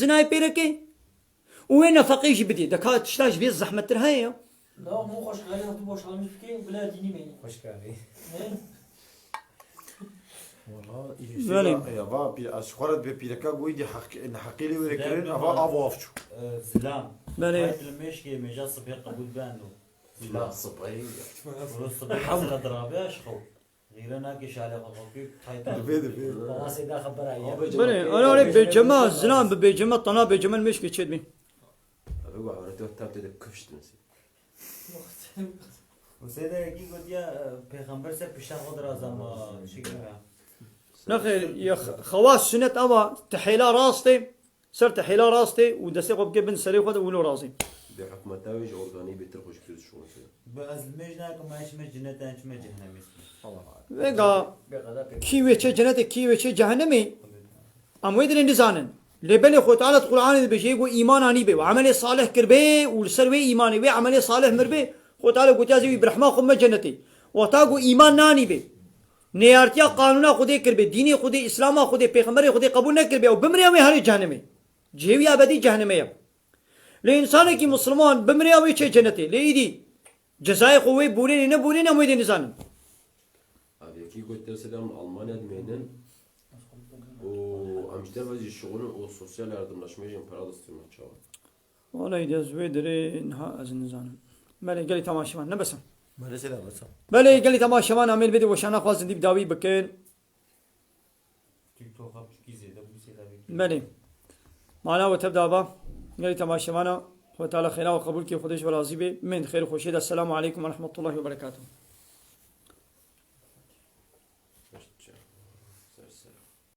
زناي بيرك و نفقيش بدي دكات تشتاج بي زحمه ترهايه لا مو خوش غالي هبطوا باش عامل فيكي بلا ديني مين خوش كاري والله يا بابي اشخرت ببيركا قويدي حق ان حقي لي ولكن ابا افوفشو زلام بله المشكي مجا صبي قبول باندو لا صبي صبي حمل درابيش خو غير انا كيش على قفوكي انا سيدا خبر ايام بله انا بجماعه زلام بجماعه طنا بجمال مشكي تشدمي هو عمرته تابت كشت نسي وسيدا يجي قد يا پیغمبر سے پیشا خود رازم شکر نخير يا خواص سنة أبا تحيلا راستي صار تحيلا راستي ودسي قب جبن سري خد ولو راسي بحكم تاويج أورغاني بترخش كل شو نسي بس المجنا كم عايش مجنة عايش مجهنم ويقا كي وجه جنة كي وجه جهنمي أم ويدري نزانن لبلي خو تعالى القرآن بيجي يقول إيمان أني بي وعمل صالح كربي والسروي إيماني بي عمل صالح مربي خو تعالى قلت يا زوي برحمة خم جنتي وتاقو إيمان ناني بي نيارتيا قانونا خودي كربي ديني خودي اسلاما خودي پیغمبري خودي قبول نه كربي او بمريا وي هر جهنمي جيوي ابدي جهنمي لانسان کی مسلمان بمريا وي چه جنتي ليدي جزاي قوي بولين نه بولين مو دي نزان هذا كي قلت سلام ألمانيا دمينن و امجدر وجه الشغل والسوسيال yardımlaşma için para destırmak çağır. والله يدز ويدري انها از نزان مالي قال لي تماشي ما بس ما سلام بس بله قال لي تماشي ما اعمل فيديو وشان اخواز دي بداوي بكين تيك توك اب کی زیاده بسیده بله معنا وتبدا با قال لي تماشي معنا خو تعالى خير وقبول كي خدش وراضي به من خير خوشيد السلام عليكم ورحمه الله وبركاته